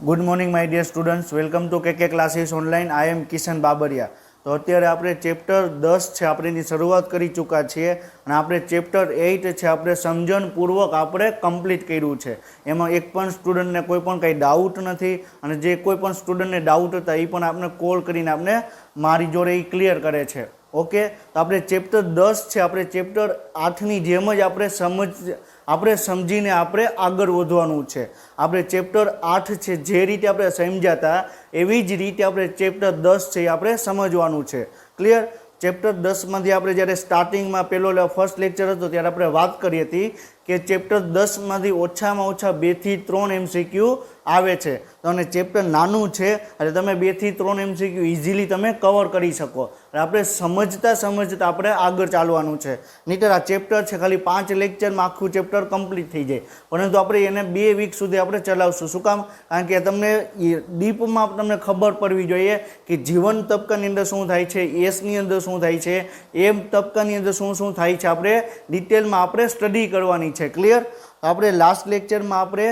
Good morning my dear students, welcome to K classes online. I am Kishan Babariya. तो अत्यारे આપણે chapter 10 છે આપણે એની શરૂઆત કરી ચૂક્યા છીએ અને આપણે ચેપ્ટર 8 છે આપણે સમજણપૂર્વક આપણે કમ્પ્લીટ કર્યું છે। એમાં એક પણ સ્ટુડન્ટને કોઈ પણ કંઈ ડાઉટ નથી અને જે કોઈ પણ સ્ટુડન્ટને ડાઉટ હતા એ પણ આપણે કોલ કરીને આપણે મારી જોડે એ ક્લિયર કરે છે। ओके, तो આપણે ચેપ્ટર 10 છે આપણે ચેપ્ટર 8 ની જેમ જ આપણે સમજીને આપણે આગળ વધવાનું છે। આપણે ચેપ્ટર 8 છે જે રીતે આપણે સમજ્યા હતા એવી જ રીતે આપણે ચેપ્ટર 10 છે આપણે સમજવાનું છે। ક્લિયર? ચેપ્ટર 10 માંથી આપણે જ્યારે સ્ટાર્ટિંગમાં પહેલો ફર્સ્ટ લેક્ચર હતો ત્યારે આપણે વાત કરી હતી કે ચેપ્ટર 10 માંથી ઓછામાં ઓછા 2 થી 3 એમસીક્યુ આવે છે। તો અને ચેપ્ટર નાનું છે એટલે તમે 2 થી 3 એમસીક્યુ ઇઝીલી તમે કવર કરી શકો। આપણે સમજતા આપણે આગળ ચાલવાનું છે। નહીંતર આ ચેપ્ટર છે ખાલી 5 લેક્ચરમાં આખું ચેપ્ટર કમ્પ્લીટ થઈ જાય, પરંતુ આપણે એને 2 વીક સુધી આપણે ચલાવશું। શું કામ? કારણ કે તમને ડીપમાં તમને ખબર પડવી જોઈએ કે જીવન તબક્કાની અંદર શું થાય છે, એસની અંદર શું થાય છે, એમ તબક્કાની અંદર શું થાય છે, આપણે ડિટેલમાં આપણે સ્ટડી કરવાની છે। ક્લિયર? આપણે લાસ્ટ લેક્ચરમાં આપણે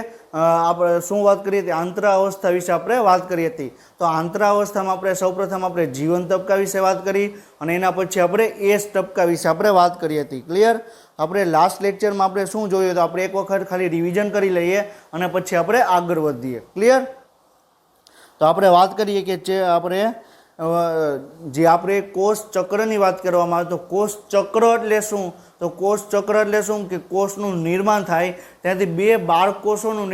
શું વાત કરી હતી? આંતરાવસ્થા વિશે આપણે વાત કરી હતી। તો આંતરાવસ્થામાં આપણે સૌપ્રથમ આપણે જીવન તબક્કા વિશે વાત કરી અને એના પછી આપણે એસ તબક્કા વિશે આપણે વાત કરી હતી। ક્લિયર? આપણે લાસ્ટ લેક્ચરમાં આપણે શું જોયું તો આપણે એક વખત ખાલી રિવિઝન કરી લઈએ અને પછી આપણે આગળ વધીએ। ક્લિયર? તો આપણે વાત કરીએ કે જે આપણે કોષ ચક્રની વાત કરવામાં આવે તો કોષ ચક્ર એટલે શું? તો કોષ ચક્ર એટલે શું કે કોષનું નિર્માણ થાય ત્યાંથી 2 બાળકોષોનું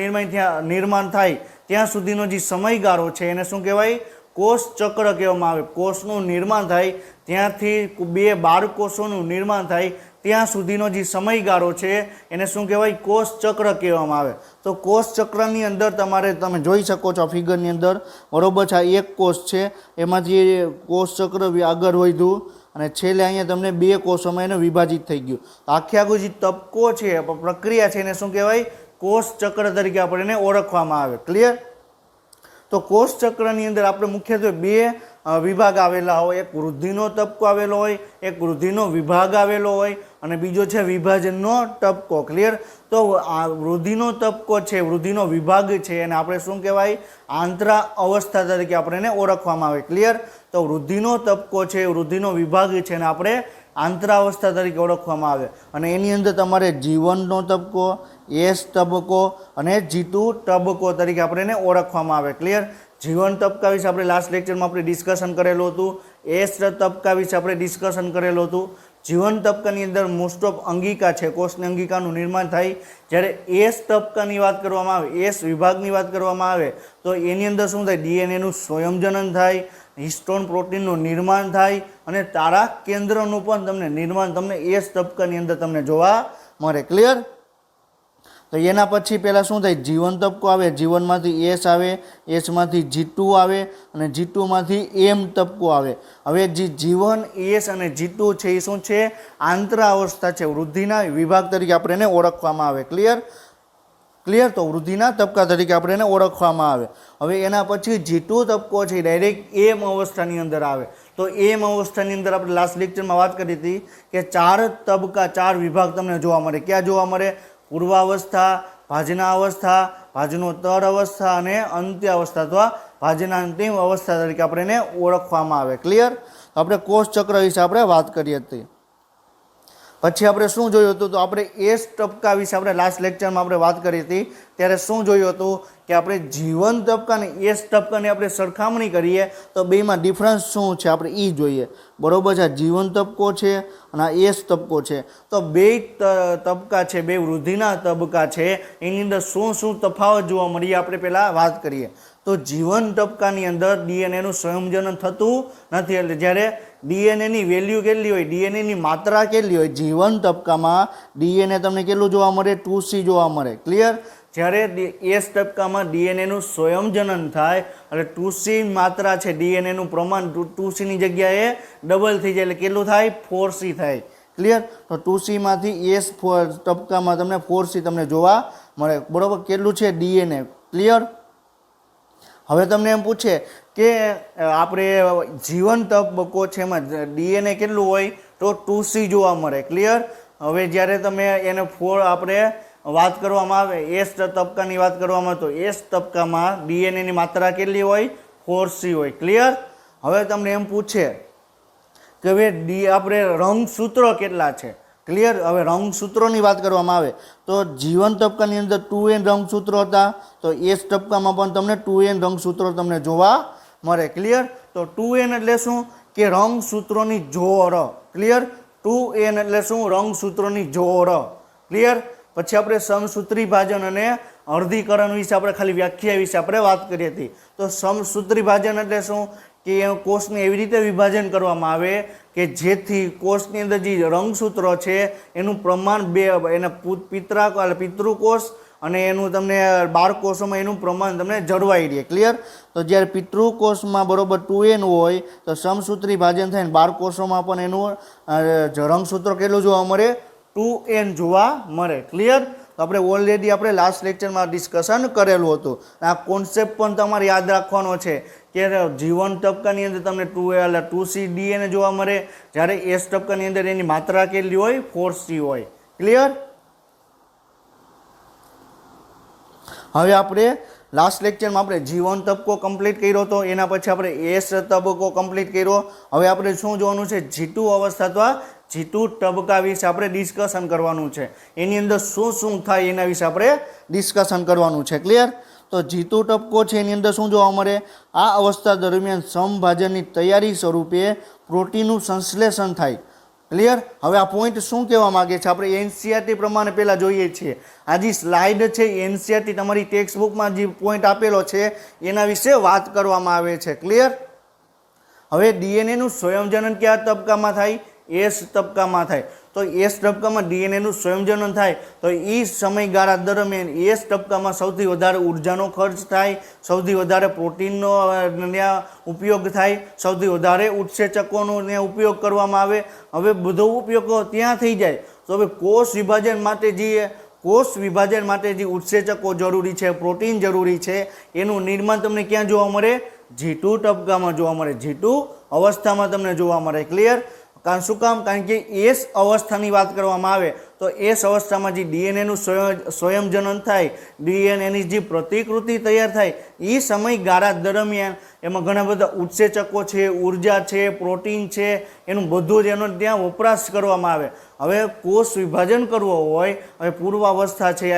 નિર્માણ થાય ત્યાં સુધીનો જે સમયગાળો છે એને શું કહેવાય? કોષ ચક્ર કહેવામાં આવે। કોષનું નિર્માણ થાય ત્યાંથી 2 બાળકોષોનું નિર્માણ થાય ત્યાં સુધીનો જે સમયગાળો છે એને શું કહેવાય? કોષ ચક્ર કહેવામાં આવે। તો કોષ ચક્રની અંદર તમે જોઈ શકો છો ફિગરની અંદર, બરોબર છે? આ એક કોષ છે, એમાંથી કોષ ચક્ર આગળ વધ્યું અને છેલ્લે અહીંયા તમને 2 કોષોમાં એને વિભાજિત થઈ ગયું। આખે આખું જે તબક્કો છે, પ્રક્રિયા છે એને શું કહેવાય? કોષ ચક્ર તરીકે આપણે એને ઓળખવામાં આવે। ક્લિયર? તો કોષ ચક્રની અંદર આપણે મુખ્યત્વે 2 વિભાગ આવેલા હોય। એક વૃદ્ધિનો તબક્કો આવેલો હોય, એક વૃદ્ધિનો વિભાગ આવેલો હોય અને બીજો છે વિભાજનનો તબક્કો। ક્લિયર? તો આ વૃદ્ધિનો તબક્કો છે, વૃદ્ધિનો વિભાગ છે એને આપણે શું કહેવાય? આંતરા અવસ્થા તરીકે આપણે એને ઓળખવામાં આવે। ક્લિયર? તો વૃદ્ધિનો તબક્કો છે, વૃદ્ધિનો વિભાગ છે એને આપણે આંતરાવસ્થા તરીકે ઓળખવામાં આવે અને એની અંદર તમારે જીવનનો તબક્કો, એસ તબક્કો અને જીતુ તબક્કો તરીકે આપણે એને ઓળખવામાં આવે। ક્લિયર? જીવન તબક્કા વિશે આપણે લાસ્ટ લેક્ચરમાં આપણે ડિસ્કશન કરેલું હતું। એસ તબક્કા વિશે આપણે ડિસ્કશન કરેલું હતું। જીવન તબક્કાની અંદર મોસ્ટ ઓફ અંગિકા છે, કોષની અંગિકાનું નિર્માણ થાય। જ્યારે એસ તબક્કાની વાત કરવામાં આવે, એસ વિભાગની વાત કરવામાં આવે તો એની અંદર શું થાય? ડીએનએનું સ્વયંજનન થાય, હિસ્ટોન પ્રોટીનનું નિર્માણ થાય અને તારા કેન્દ્રનું પણ તમને નિર્માણ તમને એસ તબક્કાની અંદર તમને જોવા મળે। ક્લિયર? તો એના પછી પહેલાં શું થાય? જીવન તબક્કો આવે, જીવનમાંથી એસ આવે, એસમાંથી જીટુ આવે અને જીટુમાંથી એમ તબક્કો આવે। હવે જે જીવન, એસ અને જીટુ છે એ શું છે? આંતરાવસ્થા છે, વૃદ્ધિના વિભાગ તરીકે આપણે એને ઓળખવામાં આવે। ક્લિયર? તો વૃદ્ધિના તબક્કા તરીકે આપણે એને ઓળખવામાં આવે। હવે એના પછી જીટુ તબક્કો છે ડાયરેક્ટ એમ અવસ્થાની અંદર આવે। તો એમ અવસ્થાની અંદર આપણે લાસ્ટ લેક્ચરમાં વાત કરી હતી કે 4 તબક્કા, 4 વિભાગ તમને જોવા મળે। ક્યાં જોવા મળે? પૂર્વાવસ્થા, ભાજનાવસ્થા, ભાજનોત્તર અવસ્થા અને અંત્યાવસ્થા અથવા ભાજનાંતિમ અવસ્થા તરીકે આપણે એને ઓળખવામાં આવે। ક્લિયર? આપણે કોષ ચક્ર વિશે આપણે વાત કરી હતી। પછી આપણે શું જોયું હતું? તો આપણે એસ તબક્કા વિશે આપણે લાસ્ટ લેક્ચરમાં આપણે વાત કરી હતી ત્યારે શું જોયું હતું કે આપણે જીવન તબક્કા અને એસ તબક્કાની આપણે સરખામણી કરીએ તો બેમાં ડિફરન્સ શું છે આપણે એ જોઈએ। બરોબર છે? જીવન તબક્કો છે અને એસ તબક્કો છે। તો 2 તબક્કા છે, 2 વૃદ્ધિના તબક્કા છે, એની અંદર શું તફાવત જોવા મળીએ આપણે પહેલાં વાત કરીએ। તો જીવન તબક્કાની અંદર ડીએનએનું સંયોજન થતું નથી। એટલે જ્યારે ડીએનએની વેલ્યુ કેટલી હોય, ડીએનએની માત્રા કેટલી હોય? જીવન તબક્કામાં ડીએનએ તમને કેટલું જોવા મળે? 2C જોવા મળે। ક્લિયર? જ્યારે એસ તબક્કામાં ડીએનએનું સંયોજન થાય એટલે 2C માત્રા છે, ડીએનએનું પ્રમાણ 2Cની જગ્યાએ ડબલ થઈ જાય એટલે કેટલું થાય? 4C થાય। ક્લિયર? તો 2Cમાંથી એસ તબક્કામાં તમને 4C તમને જોવા મળે। બરાબર? કેટલું છે ડીએનએ? ક્લિયર? હવે તમને એમ પૂછે કે આપણે જીવન તબક્કો છે એમાં ડીએનએ કેટલું હોય? તો 2C જોવા મળે। ક્લિયર? હવે જ્યારે તમે એને આપણે વાત કરવામાં આવે એસ તબક્કાની વાત કરવામાં આવે તો એસ તબક્કામાં ડીએનએની માત્રા કેટલી હોય 4C હોય. ક્લિયર. હવે તમને એમ પૂછે કે હવે આપણે રંગસૂત્રો કેટલા છે. ક્લિયર. હવે રંગસૂત્રોની વાત કરવામાં આવે તો જીવન તબક્કાની અંદર 2N રંગસૂત્રો હતા, તો એસ તબક્કામાં પણ તમને 2N રંગસૂત્રો તમને જોવા મળે. ક્લિયર. તો 2N એટલે શું કે રંગસૂત્રોની જોડ. ક્લિયર. 2N એટલે શું રંગસૂત્રોની જોડ. ક્લિયર. પછી આપણે સમસૂત્રી ભાજન અને અર્ધીકરણ વિશે આપણે ખાલી વ્યાખ્યા વિશે આપણે વાત કરી હતી. તો સમસૂત્રી ભાજન એટલે શું કે કોષને એવી રીતે વિભાજન કરવામાં આવે કે જેથી કોષની અંદર જે રંગસૂત્રો છે એનું પ્રમાણ બે એને પિતૃકોષ અને એનું તમને બાળકોષોમાં એનું પ્રમાણ તમને જળવાઈ રહે. ક્લિયર. તો જ્યારે પિતૃકોષમાં બરોબર 2N હોય તો સમસૂત્રી ભાજન થાય ને બાળકોષોમાં પણ એનું રંગસૂત્રો કેટલું જોવા મળે 2N જોવા મળે. ક્લિયર. તો આપણે ઓલરેડી આપણે લાસ્ટ લેક્ચરમાં ડિસ્કશન કરેલું હતું. આ કોન્સેપ્ટ પણ તમારે યાદ રાખવાનો છે કે જીવન તબક્કાની અંદર તમને 2C ડીએનએ જોવા મળે, જ્યારે એસ તબક્કાની અંદર એની માત્રા કેટલી હોય 4C હોય. ક્લિયર. હવે આપણે લાસ્ટ લેક્ચરમાં આપણે જીવન તબક્કો કમ્પ્લીટ કર્યો હતો, એના પછી આપણે એસ તબક્કો કમ્પ્લીટ કર્યો. હવે આપણે શું જોવાનું છે G2 અવસ્થા અથવા G2 તબક્કા વિશે આપણે ડિસ્કશન કરવાનું છે. એની અંદર શું શું થાય એના વિશે આપણે ડિસ્કશન કરવાનું છે. ક્લિયર. તો G2 તબક્કો છે એની અંદર શું જોવા મળે, આ અવસ્થા દરમિયાન સમભાજનની તૈયારી સ્વરૂપે પ્રોટીનનું સંશ્લેષણ થાય. ક્લિયર. હવે આ પોઈન્ટ શું કહેવા માગે છે આપણે એનસીઆરટી પ્રમાણે પહેલાં જોઈએ છીએ. આ જે સ્લાઇડ છે એનસીઆરટી તમારી ટેક્સ્ટ બુકમાં જે પોઈન્ટ આપેલો છે એના વિશે વાત કરવામાં આવે છે. ક્લિયર. હવે ડીએનએનું સ્વયંજનન કયા તબક્કામાં થાય, એસ તબક્કામાં થાય. તો એસ તબક્કામાં ડીએનએનું સ્વયંજનન થાય તો એ સમયગાળા દરમિયાન એસ તબક્કામાં સૌથી વધારે ઉર્જાનો ખર્ચ થાય, સૌથી વધારે પ્રોટીનનો ઉપયોગ થાય, સૌથી વધારે ઉત્સેચકોનો ઉપયોગ કરવામાં આવે. હવે બધો ઉપયોગ ત્યાં થઈ જાય તો હવે કોષ વિભાજન માટે જે ઉત્સેચકો જરૂરી છે, પ્રોટીન જરૂરી છે, એનું નિર્માણ તમને ક્યાં જોવા મળે, G2 તબક્કામાં જોવા મળે, G2 અવસ્થામાં તમને જોવા મળે. ક્લિયર. કારણ શું કામ, કારણ કે એસ અવસ્થાની વાત કરવામાં આવે તો એસ અવસ્થામાં જે ડીએનએનું સ્વયંજનન થાય, ડીએનએની જે પ્રતિકૃતિ તૈયાર થાય એ સમયગાળા દરમિયાન એમાં ઘણા બધા ઉત્સેચકો છે, ઉર્જા છે, પ્રોટીન છે, એનું બધું જ એનો ત્યાં વપરાશ કરવામાં આવે. હવે કોષ વિભાજન કરવો હોય, હવે પૂર્વાવસ્થા છે,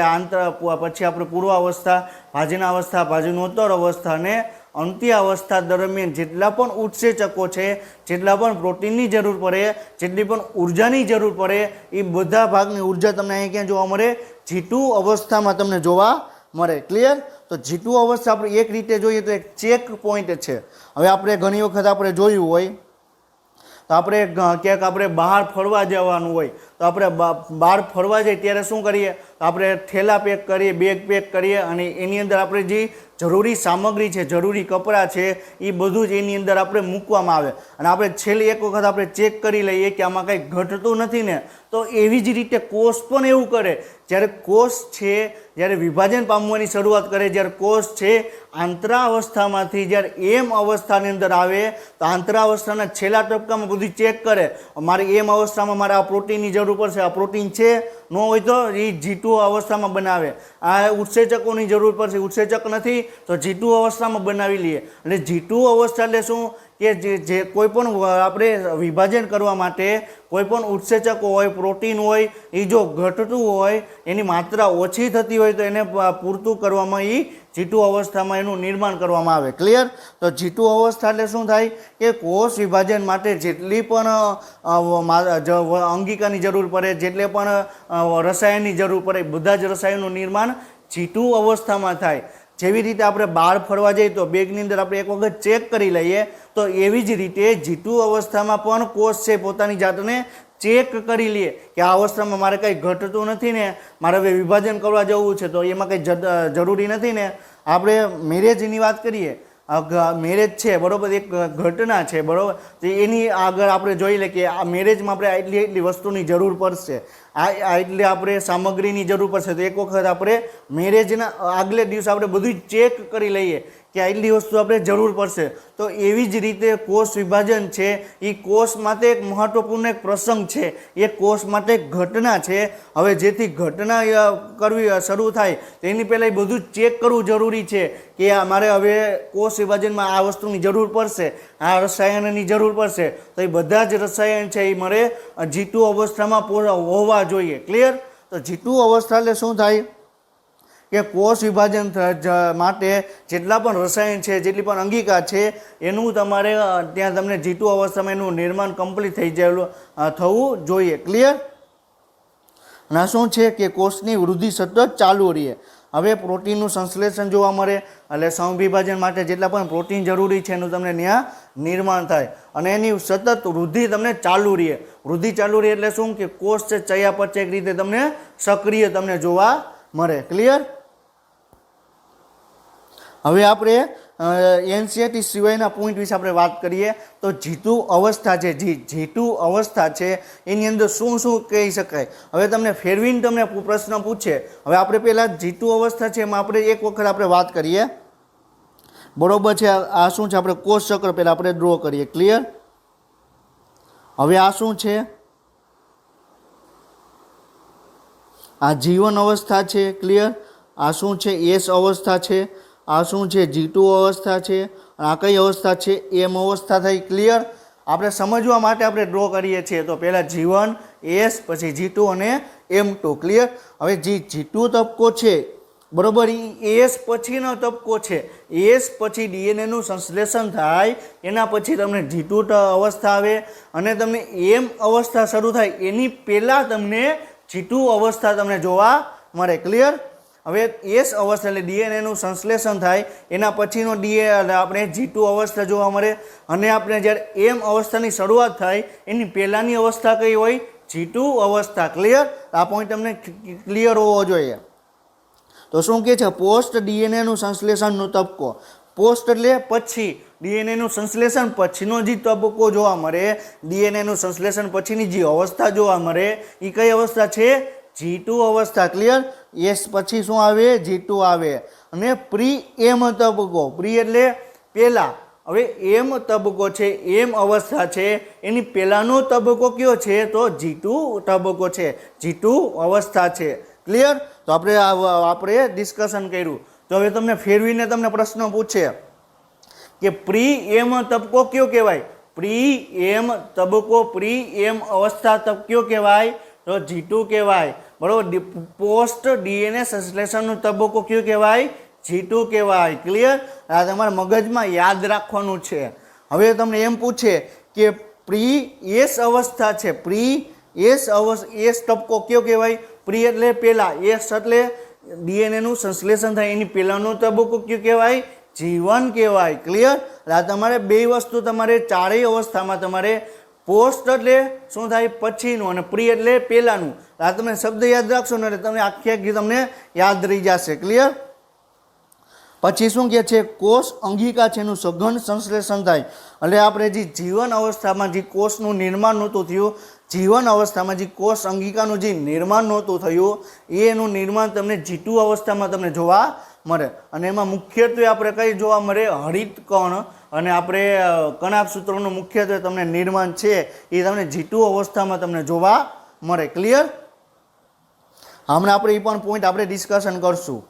પછી આપણે પૂર્વાવસ્થા, ભાજનાવસ્થા, ભાજનોત્તર અવસ્થા અને અંત્ય અવસ્થા દરમિયાન જેટલા પણ ઉત્સેચકો છે, જેટલા પણ પ્રોટીનની જરૂર પડે, જેટલી પણ ઉર્જાની જરૂર પડે એ બધા ભાગની ઉર્જા તમને અહીં ક્યાં જોવા મળે, G2 અવસ્થામાં તમને જોવા મળે. ક્લિયર. તો G2 અવસ્થા આપણે એક રીતે જોઈએ તો એક ચેક પોઈન્ટ છે. હવે આપણે ઘણી વખત આપણે જોયું હોય તો આપણે ક્યાંક આપણે બહાર ફરવા જવાનું હોય તો આપણે બહાર ફરવા જઈએ ત્યારે શું કરીએ, આપણે થેલા પેક કરીએ, બેગ પેક કરીએ અને એની અંદર આપણે જે જરૂરી સામગ્રી છે, જરૂરી કપડાં છે એ બધું જ એની અંદર આપણે મૂકવામાં આવે અને આપણે છેલ્લી એક વખત આપણે ચેક કરી લઈએ કે આમાં કંઈ ઘટતું નથી ને. તો એવી જ રીતે કોષ પણ એવું કરે. જ્યારે કોષ છે જ્યારે વિભાજન પામવાની શરૂઆત કરે, જ્યારે કોષ છે આંતરાવસ્થામાંથી જ્યારે એમ અવસ્થાની અંદર આવે તો આંતરાવસ્થાના છેલ્લા તબક્કામાં બધું ચેક કરે, મારે એમ અવસ્થામાં મારે આ પ્રોટીનની જરૂર પડશે, આ પ્રોટીન છે, ન હોય તો એ G2 અવસ્થામાં બનાવે. આ ઉત્સેચકોની જરૂર પડશે, ઉત્સેચક નથી તો G2 અવસ્થામાં બનાવી લઈએ. એટલે G2 અવસ્થા એટલે શું કે જે કોઈ પણ આપણે વિભાજન કરવા માટે કોઈ પણ ઉત્સેચકો હોય, પ્રોટીન હોય, એ જો ઘટતું હોય, એની માત્રા ઓછી થતી હોય તો એને પૂરતું કરવામાં એ G2 અવસ્થામાં એનું નિર્માણ કરવામાં આવે. ક્લિયર. તો G2 અવસ્થા એટલે શું થાય કે કોષ વિભાજન માટે જેટલી પણ અંગિકાની જરૂર પડે, જેટલે પણ રસાયણની જરૂર પડે, બધા જ રસાયણનું નિર્માણ G2 અવસ્થામાં થાય. જેવી રીતે આપણે બહાર ફરવા જઈએ તો બેગની અંદર આપણે એક વખત ચેક કરી લઈએ તો એવી જ રીતે G2 અવસ્થામાં પણ કોષ છે પોતાની જાતને ચેક કરી લઈએ કે આ અવસ્થામાં મારે કંઈ ઘટતું નથી ને, મારે હવે વિભાજન કરવા જવું છે તો એમાં કંઈ જરૂરી નથી ને. આપણે મેરેજની વાત કરીએ, મેરેજ છે બરાબર, એક ઘટના છે બરાબર, તો એની આગળ આપણે જોઈ લઈએ કે આ મેરેજમાં આપણે એટલી વસ્તુની જરૂર પડશે, એટલે આપણે સામગ્રીની જરૂર પડશે. તો એક વખત આપણે મેરેજના આગલે દિવસે આપણે બધું ચેક કરી લઈએ કે આટલી વસ્તુ આપણે જરૂર પડશે. તો એવી જ રીતે કોષ વિભાજન છે એ કોષ માટે એક મહત્વપૂર્ણ એક પ્રસંગ છે, એ કોષ માટે એક ઘટના છે. હવે જેથી ઘટના કરવી શરૂ થાય તેની પહેલાં એ બધું ચેક કરવું જરૂરી છે કે મારે હવે કોષ વિભાજનમાં આ વસ્તુની જરૂર પડશે, આ રસાયણની જરૂર પડશે. તો એ બધા જ રસાયણ છે એ મારે G2 અવસ્થામાં હોવા જોઈએ. ક્લિયર? તો G2 અવસ્થા એટલે શું થાય કે કોષ વિભાજન માટે જેટલા પણ રસાયણ છે, જેટલી પણ અંગિકા છે, એનું તમારે ત્યાં તમને G2 અવસ્થામાં એનું નિર્માણ કમ્પ્લીટ થઈ જાય થવું જોઈએ. ક્લિયર? અને શું છે કે કોષની વૃદ્ધિ સતત ચાલુ રહે. હવે પ્રોટીનનું સંશ્લેષણ જોવા મળે એટલે સમવિભાજન માટે જેટલા પણ પ્રોટીન જરૂરી છે એનું તમને ત્યાં નિર્માણ થાય અને એની સતત વૃદ્ધિ તમને ચાલુ રહે. વૃદ્ધિ ચાલુ રહે એટલે શું કે કોષ છે ચયાપચય રીતે તમને સક્રિય તમને જોવા મળે. ક્લિયર? હવે આપણે NCERT સિવાયના પોઈન્ટ વિશે આપણે વાત કરીએ તો G2 અવસ્થા છે, G2 અવસ્થા છે એની અંદર શું શું કહી શકાય. હવે તમને ફેરવીને તમને પ્રશ્ન પૂછે. હવે આપણે પહેલાં G2 અવસ્થા છે એમાં આપણે એક વખત આપણે વાત કરીએ. બરોબર છે? આ શું છે? આપણે કોષ ચક્ર પહેલાં આપણે ડ્રો કરીએ. ક્લિયર? હવે આ શું છે? આ G1 અવસ્થા છે. ક્લિયર? આ શું છે? S અવસ્થા છે. આ શું છે? G2 અવસ્થા છે. આ કઈ અવસ્થા છે? M અવસ્થા થઈ. ક્લિયર? આપણે સમજવા માટે આપણે ડ્રો કરીએ છીએ. તો પહેલાં G1, S, પછી G2 અને M2. ક્લિયર? હવે G2 તબક્કો છે બરોબર, એ S પછીનો તબક્કો છે. S પછી DNAનું સંશ્લેષણ થાય એના પછી તમને G2 અવસ્થા આવે અને તમને M અવસ્થા શરૂ થાય એની પહેલાં તમને G2 અવસ્થા તમને જોવા મળે. ક્લિયર? હવે S અવસ્થા એટલે DNAનું સંશ્લેષણ થાય એના પછીનો આપણે G2 અવસ્થા જોવા મળે અને આપણે જ્યારે M અવસ્થાની શરૂઆત થાય એની પહેલાંની અવસ્થા કઈ હોય? G2 અવસ્થા. ક્લિયર? આ પોઈન્ટ તમને ક્લિયર હોવો જોઈએ. તો શું કહે છે? પોસ્ટ DNAનું સંશ્લેષણનો તબક્કો. પોસ્ટ એટલે પછી, DNAનું સંશ્લેષણ પછીનો જે તબક્કો જોવા મળે, DNAનું સંશ્લેષણ પછીની જે અવસ્થા જોવા મળે એ કઈ અવસ્થા છે? G2 અવસ્થા. ક્લિયર? S પછી શું આવે? G2 આવે. અને પ્રી M તબક્કો. પ્રી એટલે પહેલા. હવે M તબક્કો છે, M અવસ્થા છે એની પહેલાનો તબક્કો કયો છે? તો G2 તબક્કો છે, G2 અવસ્થા છે. ક્લિયર? તો આપણે ડિસ્કશન કર્યું. તો હવે તમને ફેરવીને તમને પ્રશ્ન પૂછે કે પ્રી M તબક્કો કયો કહેવાય? પ્રી M તબક્કો, પ્રી M અવસ્થા કયો કહેવાય? તો G2 કહેવાય. બરોબર? પોસ્ટ DNA સંશ્લેષણનો તબક્કો કયો કહેવાય? G2 કહેવાય. ક્લિયર? આ તમારા મગજમાં યાદ રાખવાનું છે. હવે તમને એમ પૂછે કે પ્રી S અવસ્થા છે, પ્રી S તબક્કો કયો કહેવાય? પ્રી એટલે પહેલા, S એટલે DNAનું સંશ્લેષણ થાય એની પહેલાનો તબક્કો કયો કહેવાય? G1 કહેવાય. ક્લિયર? આ તમારે બે વસ્તુ તમારે ચારેય અવસ્થામાં તમારે પોસ્ટ એટલે શું થાય? પછીનું, અને પ્રી એટલે પહેલાનું. આ તમે શબ્દ યાદ રાખશો ને એટલે તમને આખી તમને યાદ રહી જશે. ક્લિયર? પછી શું કહે છે? કોષ અંગિકા છે એનું સઘન સંશ્લેષણ થાય. એટલે આપણે જે જીવન અવસ્થામાં જે કોષનું નિર્માણ નહોતું થયું, જીવન અવસ્થામાં જે કોષ અંગિકાનું જે નિર્માણ નહોતું થયું એનું નિર્માણ તમને G2 અવસ્થામાં તમને જોવા મળે. અને એમાં મુખ્યત્વે આપણે કઈ જોવા મળે? હરિત કણ અને આપણે કણાભ સૂત્રોનું મુખ્યત્વે તમને નિર્માણ છે એ તમને G2 અવસ્થામાં તમને જોવા મળે. ક્લિયર? હમણાં આપણે એ પણ પોઈન્ટ આપણે ડિસ્કશન કરશું.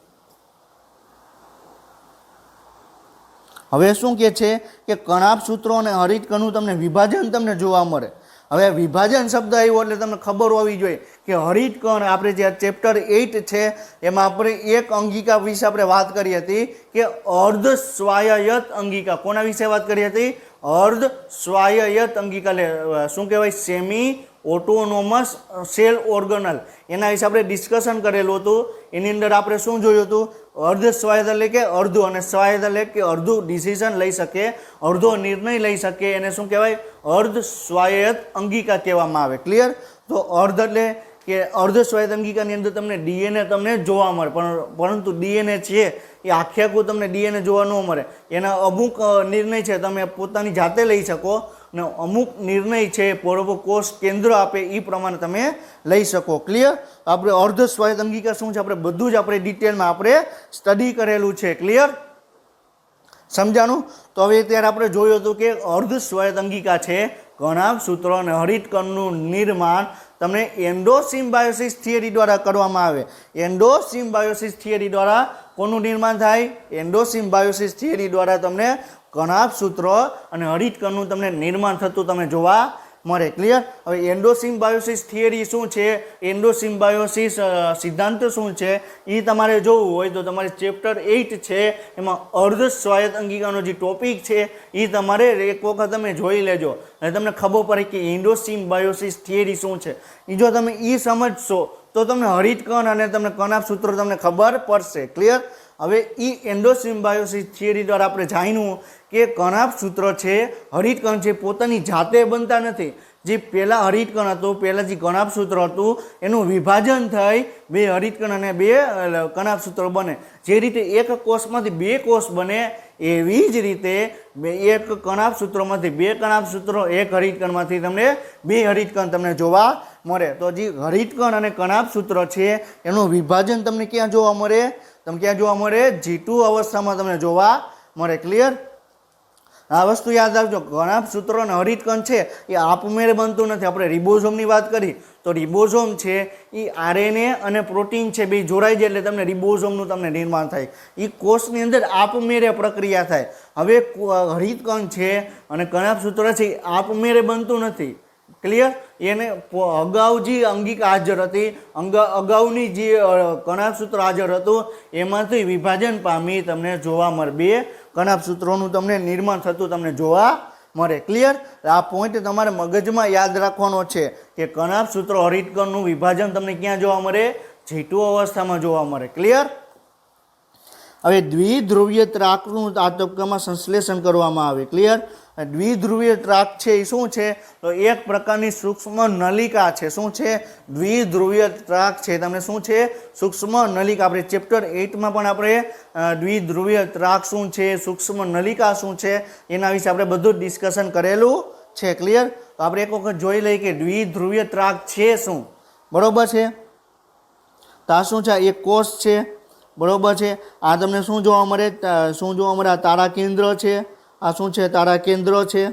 હવે શું કહે છે કે કણાભ સૂત્રો અને હરિત કણનું તમને વિભાજન તમને જોવા મળે. હવે વિભાજન શબ્દ આવ્યો એટલે તમને ખબર હોવી જોઈએ કે હરિત કણ આપણે જે ચેપ્ટર 8 છે એમાં આપણે એક અંગિકા વિશે આપણે વાત કરી હતી કે અર્ધ સ્વાયત્ત અંગિકા. કોના વિશે વાત કરી હતી? અર્ધ સ્વાયત્ત અંગિકા. એટલે શું કહેવાય? Semi autonomous cell organelle. એના વિશે આપણે ડિસ્કશન કરેલું હતું. એની અંદર આપણે શું જોયું હતું? અર્ધ સ્વાયત્ત એટલે કે અડધું, અને સ્વાયત્ત એટલે કે અડધું ડિસિઝન લઈ શકે, અડધો નિર્ણય લઈ શકે, એને શું કહેવાય? અર્ધ સ્વાયત્ત અંગિકા કહેવામાં આવે. ક્લિયર? તો અર્ધ એટલે કે અર્ધ સ્વાયત્ત અંગિકાની અંદર તમને DNA તમને જોવા મળે, પરંતુ DNA છે એ આખે આખું તમને DNA જોવા ન મળે. એના અમુક નિર્ણય છે તમે પોતાની જાતે લઈ શકો અને અમુક નિર્ણય છે બરોબર કોષ કેન્દ્ર આપે એ પ્રમાણે તમે લઈ શકો. ક્લિયર? આપણે અર્ધ સ્વાયત્ત અંગિકા શું છે આપણે બધું જ આપણે ડિટેલમાં આપણે સ્ટડી કરેલું છે. ક્લિયર? સમજાણું? તો હવે ત્યારે આપણે જોયું હતું કે અર્ધ સ્વાયત્ત અંગિકા છે કણાભસૂત્રો અને હરિતકણનું નિર્માણ તમને એન્ડોસિમ્બાયોસિસ થિયરી દ્વારા કરવામાં આવે. એન્ડોસિમ્બાયોસિસ થિયરી દ્વારા કોનું નિર્માણ થાય? એન્ડોસિમ્બાયોસિસ થિયરી દ્વારા તમને કણાભસૂત્રો અને હરિતકણનું તમને નિર્માણ થતું તમને જોવા મળે. ક્લિયર? હવે એન્ડોસિમ્બાયોસિસ થિયરી શું છે, એન્ડોસિમ્બાયોસિસ સિદ્ધાંત શું છે, એ તમારે જોવું હોય તો તમારે ચેપ્ટર 8 છે એમાં અર્ધ સ્વાયત્ત અંગિકાનો જે ટોપિક છે એ તમારે એક વખત તમે જોઈ લેજો અને તમને ખબર પડે કે એન્ડોસિમ્બાયોસિસ થિયરી શું છે. એ જો તમે એ સમજશો તો તમને હરિતકણ અને તમને કણાભસૂત્રો તમને ખબર પડશે. ક્લિયર? હવે એ એન્ડોસિમ્બાયોસિસ થિયરી દ્વારા આપણે જાણ્યું કે કણાભસૂત્રો છે, હરિતકણ છે, પોતાની જાતે બનતા નથી. જે પહેલાં હરિતકણ હતું, પહેલાં જે કણાભસૂત્ર હતું એનું વિભાજન થઈ બે હરિતકણ અને બે કણાભસૂત્રો બને. જે રીતે એક કોષમાંથી બે કોષ બને એવી જ રીતે એક કણાભસૂત્રોમાંથી બે કણાભસૂત્રો, એક હરિતકણમાંથી તમને બે હરિતકણ તમને જોવા મળે. તો જે હરિતકણ અને કણાભસૂત્ર છે એનું વિભાજન તમને ક્યાં જોવા મળે? તમને ક્યાં જોવા મળે? G2 અવસ્થામાં તમને જોવા મળે. ક્લિયર? આ વસ્તુ યાદ રાખજો, કણાભસૂત્રો અને હરિતકણ છે એ આપમેળે બનતું નથી. આપણે રિબોઝોમની વાત કરી તો રિબોઝોમ છે એ RNA અને પ્રોટીન છે બે જોડાઈ જાય એટલે તમને રિબોઝોમનું તમને નિર્માણ થાય. એ કોષની અંદર આપમેળે પ્રક્રિયા થાય. હવે હરિતકણ છે અને કણાભસૂત્ર છે એ આપમેળે બનતું નથી. ક્લિયર? એને અગાઉ જે અંગિકા હાજર હતી, અગાઉની જે કણાભસૂત્ર હાજર હતું એમાંથી વિભાજન પામી તમને જોવા મળે. બે કણાભસૂત્રોનું તમને નિર્માણ થતું તમને જોવા મળે. ક્લિયર? આ પોઈન્ટ તમારે મગજમાં યાદ રાખવાનો છે કે કણાભસૂત્રો હરિતકણનું વિભાજન તમને ક્યાં જોવા મળે? G2 અવસ્થામાં જોવા મળે. ક્લિયર? હવે દ્વિધ્રુવીય ત્રાકનું આ તબક્કામાં સંશ્લેષણ કરવામાં આવે. ક્લિયર? દ્વિધ્રુવીય ત્રાક છે એ શું છે? તો એક પ્રકારની સૂક્ષ્મ નલિકા છે. શું છે? દ્વિધ્રુવીય ત્રાક છે તમને શું છે? સૂક્ષ્મ નલિકા. આપણે ચેપ્ટર 8માં પણ આપણે દ્વિધ્રુવીય ત્રાક શું છે, સૂક્ષ્મ નલિકા શું છે એના વિશે આપણે બધું ડિસ્કશન કરેલું છે. ક્લિયર? તો આપણે એક વખત જોઈ લઈએ કે દ્વિધ્રુવીય ત્રાક છે શું. બરોબર છે? તો આ શું છે? એક કોષ છે. બરોબર છે? આ તમને શું જોવા મળે? શું જોવા મળે? આ તારા કેન્દ્ર છે. આ શું છે? તારા કેન્દ્ર છે.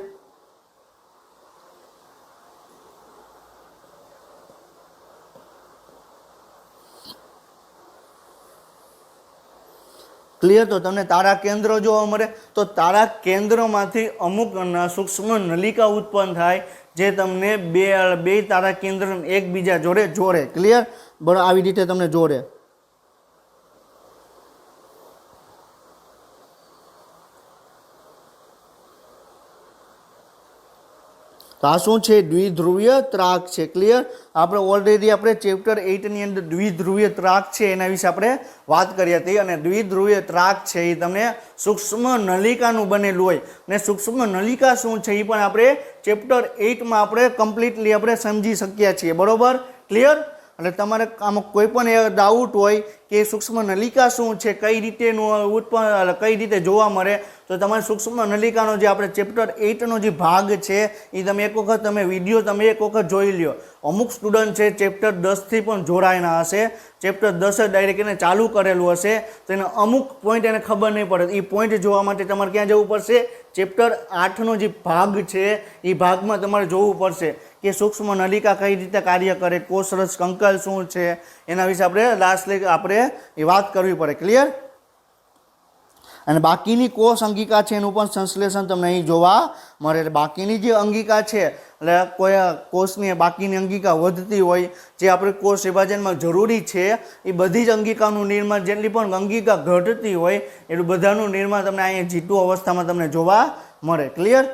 ક્લિયર? તો તમને તારા કેન્દ્ર જોવા મળે. તો તારા કેન્દ્રમાંથી અમુક સૂક્ષ્મ નલિકા ઉત્પન્ન થાય જે તમને બે તારા કેન્દ્ર એકબીજા જોડે. ક્લિયર? બરાબર? આવી રીતે તમને જોડે. તો આ શું છે? દ્વિધ્રુવીય ત્રાક છે. ક્લિયર? આપણે ઓલરેડી આપણે ચેપ્ટર 8ની અંદર દ્વિધ્રુવીય ત્રાક છે એના વિશે આપણે વાત કરી હતી. અને દ્વિધ્રુવીય ત્રાક છે એ તમને સૂક્ષ્મ નલિકાનું બનેલું હોય અને સૂક્ષ્મ નલિકા શું છે એ પણ આપણે ચેપ્ટર 8માં આપણે કમ્પ્લીટલી આપણે સમજી શકીએ છીએ. બરોબર? ક્લિયર? એટલે તમારે આમાં કોઈ પણ ડાઉટ હોય કે સૂક્ષ્મ નલિકા શું છે, કઈ રીતેનું ઉત્પન્ન, કઈ રીતે જોવા મળે, તો તમારે સૂક્ષ્મ નલિકાનો જે આપણે ચેપ્ટર 8નો જે ભાગ છે એ તમે એક વખત તમે વિડીયો તમે એક વખત જોઈ લ્યો. અમુક સ્ટુડન્ટ છે ચેપ્ટર 10થી પણ જોડાયેલા હશે, ચેપ્ટર 10 ડાયરેક્ટ એને ચાલુ કરેલું હશે તો એને અમુક પોઈન્ટ એને ખબર નહીં પડે. એ પોઈન્ટ જોવા માટે તમારે ક્યાં જવું પડશે? ચેપ્ટર 8નો જે ભાગ છે એ ભાગમાં તમારે જોવું પડશે કે સૂક્ષ્મ નલિકા કઈ રીતે કાર્ય કરે, કોષરસ કંકાલ શું છે, એના વિશે આપણે લાસ્ટ આપણે એ વાત કરવી પડે. ક્લિયર? અને બાકીની કોષ અંગિકા છે એનું પણ સંશ્લેષણ તમને અહીં જોવા મળે. એટલે બાકીની જે અંગિકા છે એટલે કોઈ કોષની બાકીની અંગિકા વધતી હોય જે આપણે કોષ વિભાજનમાં જરૂરી છે એ બધી જ અંગિકાનું નિર્માણ, જેટલી પણ અંગિકા ઘટતી હોય એટલું બધાનું નિર્માણ તમને અહીંયા G2 અવસ્થામાં તમને જોવા મળે. ક્લિયર?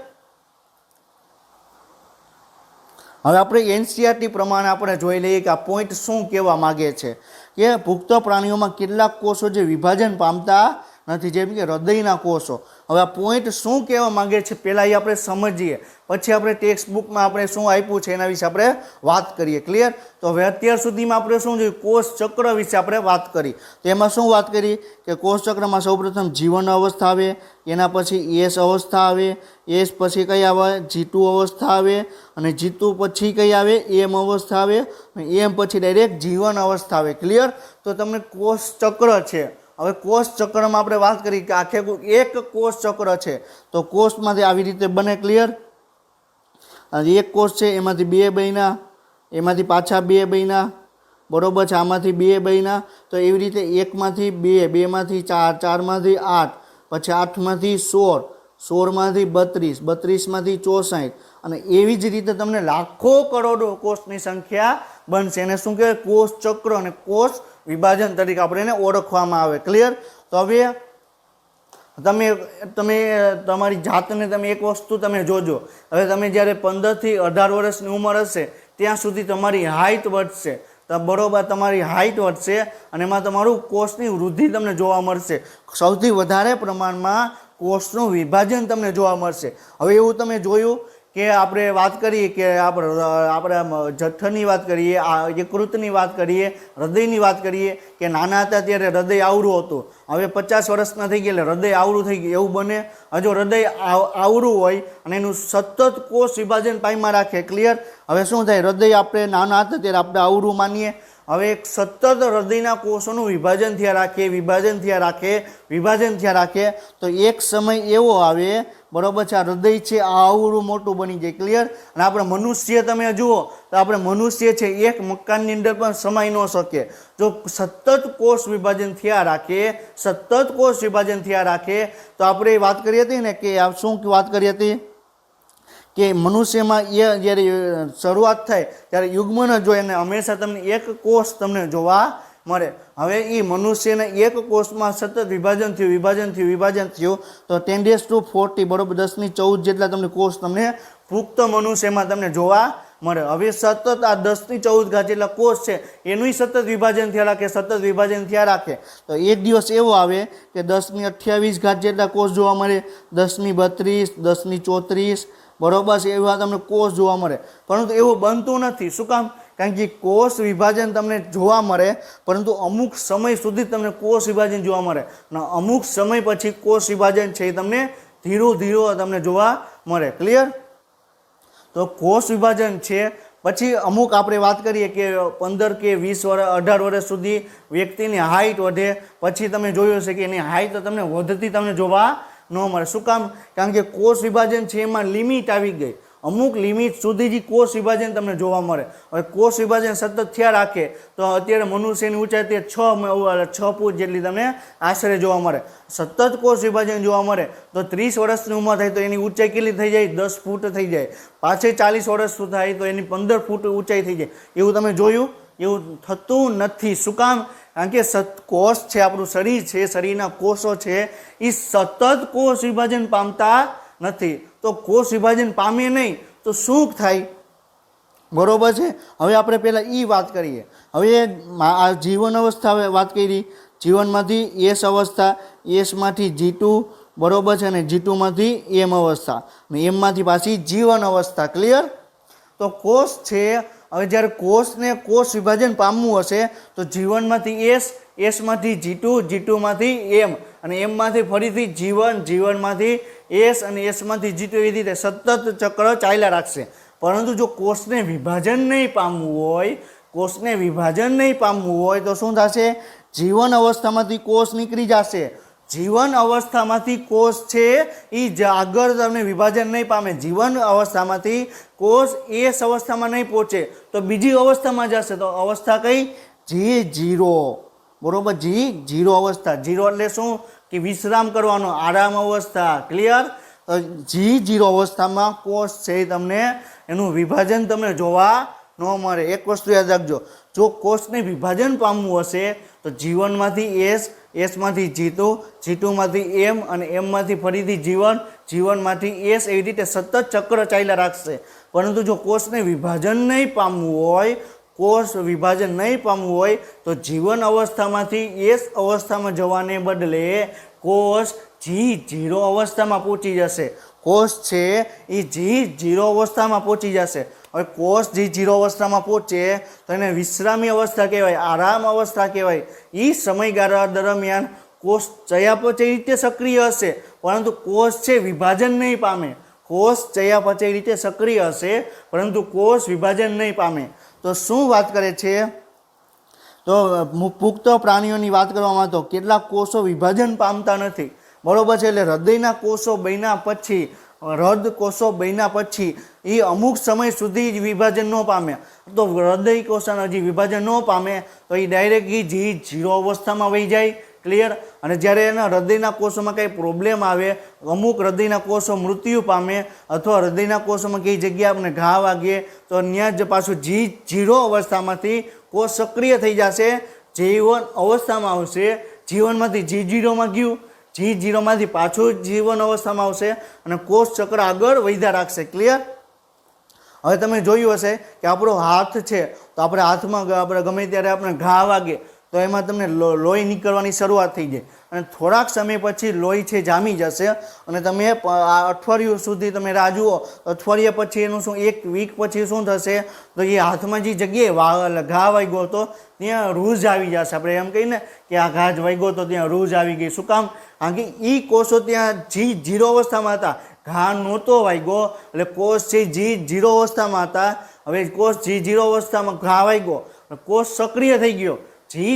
હવે આપણે NCERT પ્રમાણે આપણે જોઈ લઈએ કે આ પોઈન્ટ શું કહેવા માગે છે કે પુખ્ત પ્રાણીઓમાં કેટલાક કોષો જે વિભાજન પામતા નથી, જેમ કે હૃદયના કોષો. હવે આ પોઈન્ટ શું કહેવા માંગે છે પહેલાં એ આપણે સમજીએ, પછી આપણે ટેક્સ્ટ બુકમાં આપણે શું આપ્યું છે એના વિશે આપણે વાત કરીએ. ક્લિયર? તો હવે અત્યાર સુધીમાં આપણે શું જોયું? કોષ ચક્ર વિશે આપણે વાત કરી. તો એમાં શું વાત કરી કે કોષ ચક્રમાં સૌપ્રથમ જીવન અવસ્થા આવે, એના પછી S અવસ્થા આવે, S પછી કઈ આવે? G2 અવસ્થા આવે, અને G2 પછી કઈ આવે? M અવસ્થા આવે, અને M પછી ડાયરેક્ટ જીવન અવસ્થા આવે. ક્લિયર? તો તમને કોષ ચક્ર છે હવે કોષ ચક્રમાં આપણે વાત કરી કે આખે એક કોષ ચક્ર છે તો કોષમાંથી આવી રીતે બને. ક્લિયર? એક કોષ છે એમાંથી બે બન્યા, એમાંથી પાછા બે બન્યા, બરોબર છે, આમાંથી બે બન્યા. તો એવી રીતે એકમાંથી બે, બેમાંથી ચાર, ચારમાંથી આઠ, પછી આઠમાંથી 16, 16માંથી 32, 32માંથી 64 અને એવી જ રીતે તમને લાખો કરોડો કોષની સંખ્યા બનશે. એને શું કહેવાય? કોષ ચક્ર અને કોષ વિભાજન તરીકે આપણે એને ઓળખવામાં આવે. ક્લિયર? તો હવે તમે તમે તમારી જાતને તમે એક વસ્તુ તમે જોજો. હવે તમે જ્યારે 15 થી 18 વર્ષની ઉંમર હશે ત્યાં સુધી તમારી હાઇટ વધશે, બરોબર, તમારી હાઇટ વધશે અને એમાં તમારું કોષની વૃદ્ધિ તમને જોવા મળશે. સૌથી વધારે પ્રમાણમાં કોષનું વિભાજન તમને જોવા મળશે. હવે એવું તમે જોયું કે આપણે વાત કરીએ કે આપણે જઠરની વાત કરીએ, યકૃતની વાત કરીએ, હૃદયની વાત કરીએ કે નાના હતા ત્યારે હૃદય આવરું હતું, હવે 50 વર્ષના થઈ ગયા એટલે હૃદય આવરું થઈ ગયું. એવું બને? જો હૃદય આવરું હોય અને એનું સતત કોષ વિભાજન પામ્યા રાખે. ક્લિયર? હવે શું થાય? હૃદય આપણે નાના હતા ત્યારે આપણે આવરું માનીએ, હવે સતત હૃદયના કોષોનું વિભાજન થયા રાખે તો એક સમય એવો આવે, બરોબર છે, આ હૃદય છે આ આવડું મોટું બની જાય. ક્લિયર? અને આપણે મનુષ્ય તમે જુઓ તો આપણે મનુષ્ય છે એક મકાનની અંદર પણ સમાઈ ન શકે. જો સતત કોષ વિભાજન થયા રાખે તો આપણે વાત કરી હતી ને કે શું વાત કરી હતી કે મનુષ્યમાં એ જ્યારે શરૂઆત થાય ત્યારે યુગ્મન જ હોય અને હંમેશા તમને એક કોષ તમને જોવા મળે. હવે એ મનુષ્યને એક કોષમાં સતત વિભાજન થયું તો 10⁻40, બરોબર, 10⁻14 જેટલા તમને કોષ તમને પુખ્ત મનુષ્યમાં તમને જોવા મળે. હવે સતત આ 10⁻14 જેટલા કોષ છે એનું સતત વિભાજન થયા રાખે તો એક દિવસ એવો આવે કે 10⁻28 જેટલા કોષ જોવા મળે, 10⁻32, 10⁻34, બરોબર છે, એવા તમને કોષ જોવા મળે. પરંતુ એવું બનતું નથી. શું કામ? કારણ કે કોષ વિભાજન તમને જોવા મળે પરંતુ અમુક સમય સુધી તમને કોષ વિભાજન જોવા મળે અને અમુક સમય પછી કોષ વિભાજન છે એ તમને ધીરે તમને જોવા મળે. ક્લિયર? તો કોષ વિભાજન છે પછી અમુક આપણે વાત કરીએ કે 15 કે 20 વર્ષ 18 વર્ષ સુધી વ્યક્તિની હાઇટ વધે, પછી તમે જોયું હશે કે એની હાઇટ તમને વધતી તમને જોવા ન મળે. શું કામ? કારણ કે કોષ વિભાજન છે એમાં લિમિટ આવી ગઈ, અમુક લિમિટ સુધી જ કોષ વિભાજન તમને જોવા મળે. હવે કોષ વિભાજન સતત થયા રાખે તો અત્યારે મનુષ્યની ઊંચાઈ તે 6 ફૂટ જેટલી તમને આશરે જોવા મળે. સતત કોષ વિભાજન જોવા મળે તો 30 વર્ષની ઉંમર થાય તો એની ઊંચાઈ કેટલી થઈ જાય? 10 ફૂટ થઈ જાય. પાછળ 40 વર્ષ થાય તો એની 15 ફૂટ ઊંચાઈ થઈ જાય. એવું તમે જોયું? એવું થતું નથી. શું કામ? કારણ કે કોષ છે, આપણું શરીર છે, શરીરના કોષો છે એ સતત કોષ વિભાજન પામતા નથી. તો કોષ વિભાજન પામે નહીં તો શું થાય? બરોબર છે. હવે આપણે પહેલાં એ વાત કરીએ. હવે આ જીવન અવસ્થા વાત કરી, જીવનમાંથી એસ અવસ્થા, એસમાંથી G2, બરોબર છે, અને G2માંથી એમ અવસ્થા અને એમમાંથી પાછી જીવન અવસ્થા. ક્લિયર? તો કોષ છે, હવે જ્યારે કોષને કોષ વિભાજન પામવું હશે તો જીવનમાંથી એસ, એસમાંથી G2, G2માંથી એમ અને એમમાંથી ફરીથી જીવનમાંથી એસ અને એસમાંથી G2, એવી રીતે સતત ચક્ર ચાલ્યા રાખશે. પરંતુ જો કોષને વિભાજન નહીં પામવું હોય તો શું થશે? જીવન અવસ્થામાંથી કોષ નીકળી જશે. જીવન અવસ્થામાંથી કોષ છે એ આગળ તમને વિભાજન નહીં પામે. જીવન અવસ્થામાંથી કોષ એસ અવસ્થામાં નહીં પહોંચે તો બીજી અવસ્થામાં જશે. તો અવસ્થા કઈ? G0, બરોબર, G0 અવસ્થા. 0 એટલે શું? કે વિશ્રામ કરવાનો, આરામ અવસ્થા. ક્લિયર? તો G0 અવસ્થામાં કોષ છે તમને એનું વિભાજન તમને જોવા ન મળે. એક વસ્તુ યાદ રાખજો, જો કોષને વિભાજન પામવું હશે તો જીવનમાંથી એસ, એસમાંથી G2, G2માંથી એમ અને એમમાંથી ફરીથી જીવનમાંથી એસ, એવી રીતે સતત ચક્ર ચાલ્યા રાખશે. પરંતુ જો કોષને વિભાજન નહીં પામવું હોય તો જીવન અવસ્થામાંથી એસ અવસ્થામાં જવાને બદલે કોષ G0 અવસ્થામાં પહોંચી જશે. કોષ છે એ G0 અવસ્થામાં પહોંચી જશે. હવે કોષ G0 અવસ્થામાં પહોંચે તો એને વિશ્રામી અવસ્થા કહેવાય, આરામ અવસ્થા કહેવાય. એ સમયગાળા દરમિયાન કોષ ચયાપચય રીતે સક્રિય હશે પરંતુ કોષ છે વિભાજન નહીં પામે. કોષ ચયાપચય રીતે સક્રિય હશે પરંતુ કોષ વિભાજન નહીં પામે. તો શું વાત કરે છે? તો તો પુખ્ત પ્રાણીઓની વાત કરવામાં તો કેટલાક કોષો વિભાજન પામતા નથી, બરોબર છે. એટલે હૃદયના કોષો બન્યા પછી, હૃદ કોષો બન્યા પછી એ અમુક સમય સુધી જ વિભાજન ન પામે. તો હૃદય કોષ હજી વિભાજન ન પામે તો એ ડાયરેક્ટ એ જીરો અવસ્થામાં વહી જાય. ક્લિયર. અને જ્યારે એના હૃદયના કોષોમાં કંઈ પ્રોબ્લેમ આવે, અમુક હૃદયના કોષો મૃત્યુ પામે અથવા હૃદયના કોષોમાં કઈ જગ્યાએ આપણે ઘા વાગે તો ત્યાં જ પાછું જીરો અવસ્થામાંથી કોષ સક્રિય થઈ જશે, જીવન અવસ્થામાં આવશે. જીવનમાંથી જીરોમાં ગયું, જીરોમાંથી પાછું જીવન અવસ્થામાં આવશે અને કોષ ચક્ર આગળ વધ્યા રાખશે. ક્લિયર. હવે તમે જોયું હશે કે આપણો હાથ છે તો આપણે હાથમાં આપણે ગમે ત્યારે આપણે ઘા વાગે તો એમાં તમને લોહી નીકળવાની શરૂઆત થઈ જાય અને થોડાક સમય પછી લોહી છે જામી જશે અને તમે અઠવાડિયું સુધી તમે રાહ જુઓ. અઠવાડિયા પછી એનું શું, એક વીક પછી શું થશે તો એ હાથમાં જે જગ્યાએ ઘા વાગ્યો હતો ત્યાં રૂઝ આવી જશે. આપણે એમ કહીએ ને કે આ ઘા જ વાગ્યો તો ત્યાં રૂઝ આવી ગઈ. શું કામ? કારણ કે એ કોષો ત્યાં જીરો અવસ્થામાં હતા, ઘા નહોતો વાગ્યો એટલે કોષ છે જીરો અવસ્થામાં હતા. હવે કોષ જીરો અવસ્થામાં ઘા વાગ્યો, કોષ સક્રિય થઈ ગયો.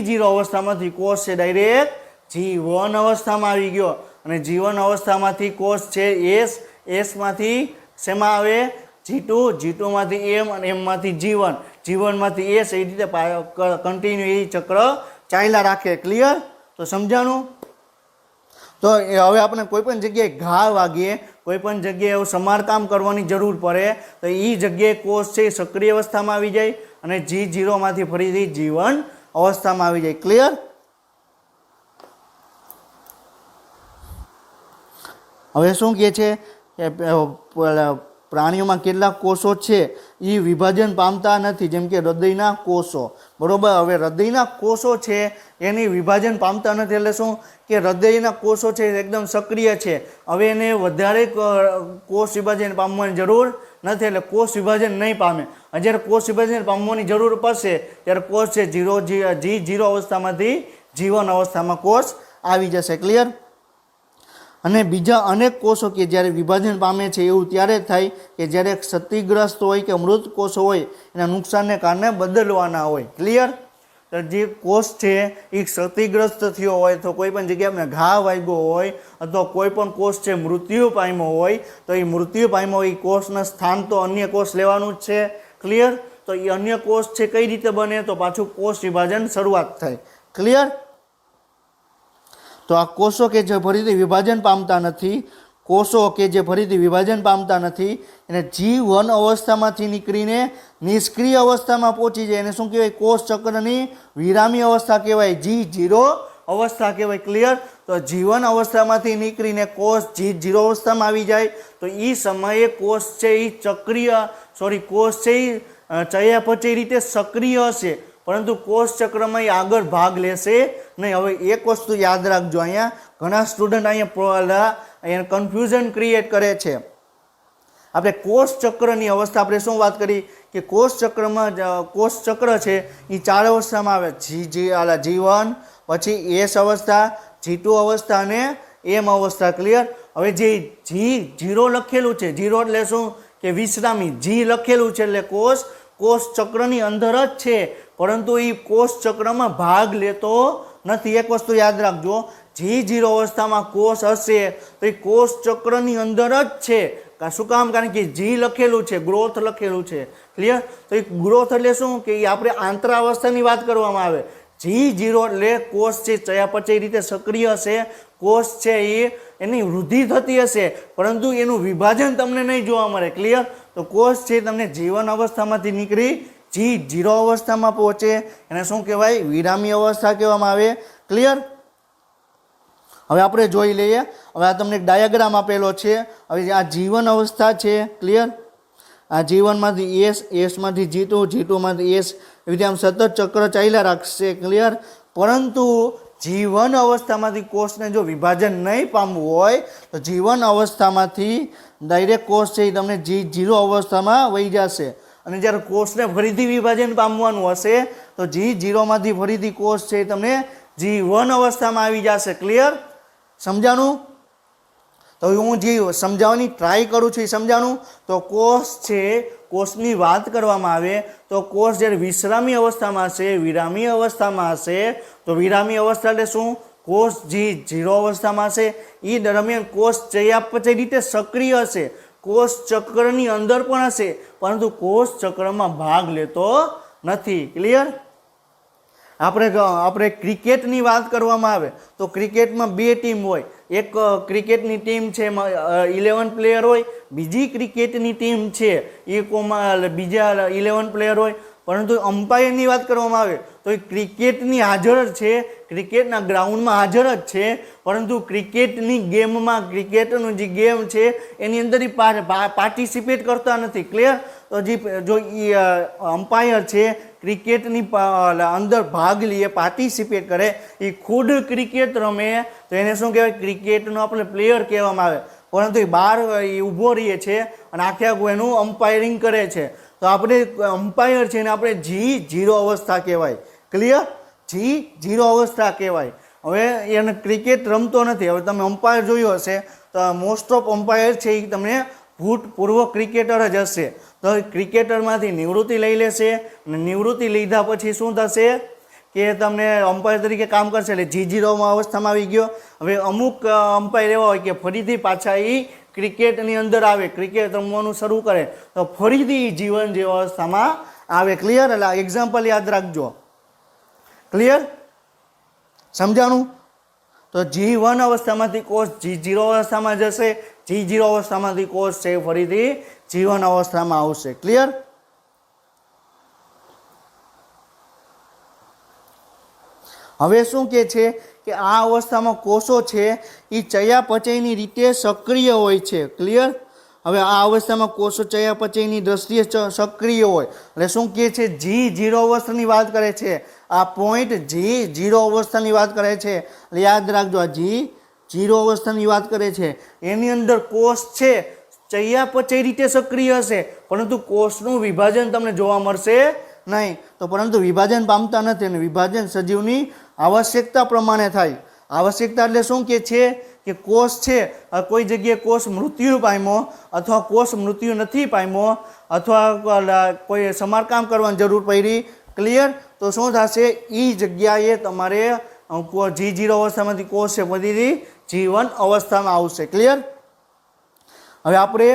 જીરો અવસ્થામાંથી કોષ છે ડાયરેક્ટ જીવન અવસ્થામાં આવી ગયો અને જીવન અવસ્થામાંથી કોષ છે એસમાંથી શેમાં આવે? જીટુમાંથી એમ અને એમમાંથી જીવનમાંથી એસ. એ રીતે કન્ટિન્યુ એ ચક્ર ચાલ્યા રાખે. ક્લિયર. તો સમજાણું? તો હવે આપણે કોઈ પણ જગ્યાએ ઘા વાગીએ, કોઈ પણ જગ્યાએ એવું સમારકામ કરવાની જરૂર પડે તો એ જગ્યાએ કોષ છે સક્રિય અવસ્થામાં આવી જાય અને જીરોમાંથી ફરીથી જીવન અવસ્થામાં આવી જાય. ક્લિયર. હવે શું કહે છે કે પ્રાણીઓમાં કેટલાક કોષો છે એ વિભાજન પામતા નથી, જેમ કે હૃદયના કોષો. બરોબર. હવે હૃદયના કોષો છે એની વિભાજન પામતા નથી એટલે શું કે હૃદયના કોષો છે એકદમ સક્રિય છે. હવે એને વધારે કોષ વિભાજન પામવાની જરૂર નથી એટલે કોષ વિભાજન નહીં પામે. જ્યારે કોષ વિભાજન પામવાની જરૂર પડશે ત્યારે કોષ છે જીરો અવસ્થામાંથી જીવન અવસ્થામાં કોષ આવી જશે. ક્લિયર. અને બીજા અનેક કોષો કે જ્યારે વિભાજન પામે છે એવું ત્યારે થાય કે જ્યારે ક્ષતિગ્રસ્ત હોય કે મૃત કોષો હોય એના નુકસાનને કારણે બદલવાના હોય. ક્લિયર. તો જે કોષ છે એ ક્ષતિગ્રસ્ત થયો હોય તો કોઈ પણ જગ્યાએ આપણે ઘા વાગ્યો હોય અથવા કોઈ પણ કોષ છે મૃત્યુ પામ્યો હોય તો એ મૃત્યુ પામ્યો એ કોષના સ્થાન તો અન્ય કોષ લેવાનું જ છે. ક્લિયર. તો એ અન્ય કોષ છે કઈ રીતે બને તો પાછું કોષ વિભાજન શરૂઆત થાય. ક્લિયર. તો આ કોષો કે જે ફરીથી વિભાજન પામતા નથી, એને જીવન અવસ્થામાંથી નીકળીને નિષ્ક્રિય અવસ્થામાં પહોંચી જાય એને શું કહેવાય? કોષ ચક્રની વિરામી અવસ્થા કહેવાય, જીરો અવસ્થા કહેવાય. ક્લિયર. તો જીવન અવસ્થામાંથી નીકળીને કોષ જીરો અવસ્થામાં આવી જાય તો એ સમયે કોષ છે એ કોષ છે એ ચયાપચય રીતે સક્રિય હશે પરંતુ કોષ ચક્રમાં એ આગળ ભાગ લેશે નહીં. હવે એક વસ્તુ યાદ રાખજો, અહીંયા ઘણા સ્ટુડન્ટ અહીંયા કન્ફ્યુઝન ક્રિએટ કરે છે. આપણે કોષ ચક્રની અવસ્થા આપણે શું વાત કરી કે કોષ ચક્ર છે એ 4 અવસ્થામાં આવે. જીવન, પછી એસ અવસ્થા, જીટુ અવસ્થા અને એમ અવસ્થા. ક્લિયર. હવે જે જીરો લખેલું છે, જીરો એટલે શું કે વિશ્રામી, જી લખેલું છે એટલે કોષ ચક્રની અંદર જ છે પરંતુ એ કોષ ચક્રમાં ભાગ લેતો નથી. એક વસ્તુ યાદ રાખજો, જીરો અવસ્થામાં કોષ હશે તો એ કોષ ચક્રની અંદર જ છે. શું કામ? કારણ કે જી લખેલું છે, ગ્રોથ લખેલું છે. ક્લિયર. તો એ ગ્રોથ એટલે શું કે આપણે આંતરાવસ્થાની વાત કરવામાં આવે. જીરો એટલે કોષ છે ચયાપચય રીતે સક્રિય હશે, કોષ છે એની વૃદ્ધિ થતી હશે પરંતુ એનું વિભાજન તમને નહીં જોવા મળે. ક્લિયર. તો કોષ છે તમને જીવન અવસ્થામાંથી નીકળી જીરો અવસ્થામાં પહોંચે એને શું કહેવાય? વિરામી અવસ્થા કહેવામાં આવે. ક્લિયર. હવે આપણે જોઈ લઈએ. હવે આ તમને એક ડાયાગ્રામ આપેલો છે. હવે આ જીવન અવસ્થા છે. ક્લિયર. આ જીવનમાંથી એસમાંથી જીટુમાંથી એસ, એવી રીતે આમ સતત ચક્ર ચાલ્યા રાખશે. ક્લિયર. પરંતુ જીવન અવસ્થામાંથી કોષને જો વિભાજન નહીં પામવું હોય તો જીવન અવસ્થામાંથી ડાયરેક્ટ કોષ છે એ તમને જીરો અવસ્થામાં વહી જશે અને જ્યારે કોષને ફરીથી વિભાજન પામવાનું હશે તો જીરોમાંથી ફરીથી કોષ છે એ તમને જીવન અવસ્થામાં આવી જશે. ક્લિયર. સમજાણું? તો હું જે સમજાવવાની ટ્રાય કરું છું એ સમજાણું. તો કોષ છે, કોષની વાત કરવામાં આવે તો કોષ જ્યારે વિશ્રામી અવસ્થામાં હશે, વિરામી અવસ્થામાં હશે, તો વિરામી અવસ્થા એટલે શું? કોષ જે 0 અવસ્થામાં હશે એ દરમિયાન કોષ ચયાપચય રીતે સક્રિય હશે, કોષ ચક્રની અંદર પણ હશે, પરંતુ કોષ ચક્રમાં ભાગ લેતો નથી. ક્લિયર? આપણે ક્રિકેટની વાત કરવામાં આવે તો ક્રિકેટમાં 2 ટીમ હોય. એક ક્રિકેટની ટીમ છે 11 પ્લેયર હોય, બીજી ક્રિકેટની ટીમ છે એ બીજા 11 પ્લેયર હોય. પરંતુ અમ્પાયરની વાત કરવામાં આવે તો એ ક્રિકેટની હાજર જ છે, ક્રિકેટના ગ્રાઉન્ડમાં હાજર જ છે, પરંતુ ક્રિકેટની ગેમમાં, ક્રિકેટનું જે ગેમ છે એની અંદર પાર્ટિસિપેટ કરતા નથી. ક્લિયર? તો જો એ અમ્પાયર છે ક્રિકેટની અંદર ભાગ લે, પાર્ટિસિપેટ કરે, એ ખુદ ક્રિકેટ રમે તો એને શું કહેવાય? ક્રિકેટનો આપણે પ્લેયર કહેવામાં આવે. પરંતુ એ બહાર ઊભો રહીએ છે અને આખે આખું એનું અમ્પાયરિંગ કરે છે. તો આપણે અમ્પાયર છે ને આપણે G0 અવસ્થા કહેવાય. ક્લિયર? G0 અવસ્થા કહેવાય. હવે એને ક્રિકેટ રમતો નથી. હવે તમે અમ્પાયર જોયો હશે તો મોસ્ટ ઓફ અમ્પાયર છે એ તમને ભૂતપૂર્વ ક્રિકેટર જ હશે. તો ક્રિકેટરમાંથી નિવૃત્તિ લઈ લેશે અને નિવૃત્તિ લીધા પછી શું થશે કે તમને અમ્પાયર તરીકે કામ કરશે, એટલે G0 અવસ્થામાં આવી ગયો. હવે અમુક અમ્પાયર એવા હોય કે ફરીથી પાછા એ ક્રિકેટની અંદર આવે, ક્રિકેટ રમવાનું શરૂ કરે તો ફરીથી જીવન જે અવસ્થામાં આવે. ક્લિયર? એટલે એક્ઝામ્પલ યાદ રાખજો. ક્લિયર? સમજાણું? તો G1 અવસ્થામાંથી કોષ G0 અવસ્થામાં જશે, G0 અવસ્થામાંથી કોષ છે ફરીથી G1 અવસ્થામાં આવશે. ક્લિયર? હવે શું કહે છે કે આ અવસ્થામાં કોષો છે એ ચયાપચયની રીતે સક્રિય હોય છે. ક્લિયર? હવે આ અવસ્થામાં કોષો ચયાપચયની દ્રષ્ટિએ સક્રિય હોય એટલે શું કહે છે? G0 અવસ્થાની વાત કરે છે. આ પોઈન્ટ G0 અવસ્થાની વાત કરે છે. એટલે યાદ રાખજો, આ G0 અવસ્થાની વાત કરે છે. એની અંદર કોષ છે ચયાપચય રીતે સક્રિય હશે, પરંતુ કોષનું વિભાજન તમને જોવા મળશે નહીં. તો પરંતુ વિભાજન પામતા નથી અને વિભાજન સજીવની આવશ્યકતા પ્રમાણે થાય. આવશ્યકતા એટલે શું કહે છે કે કોષ છે કોઈ જગ્યાએ કોષ મૃત્યુ પામ્યો અથવા કોષ મૃત્યુ નથી પામ્યો અથવા કોઈ સમારકામ કરવાની જરૂર પડી. ક્લિયર? તો શું થશે? એ જગ્યાએ તમારે G0 અવસ્થામાંથી કોષ છે ફરીથી G1 અવસ્થામાં આવશે. ક્લિયર? હવે આપણે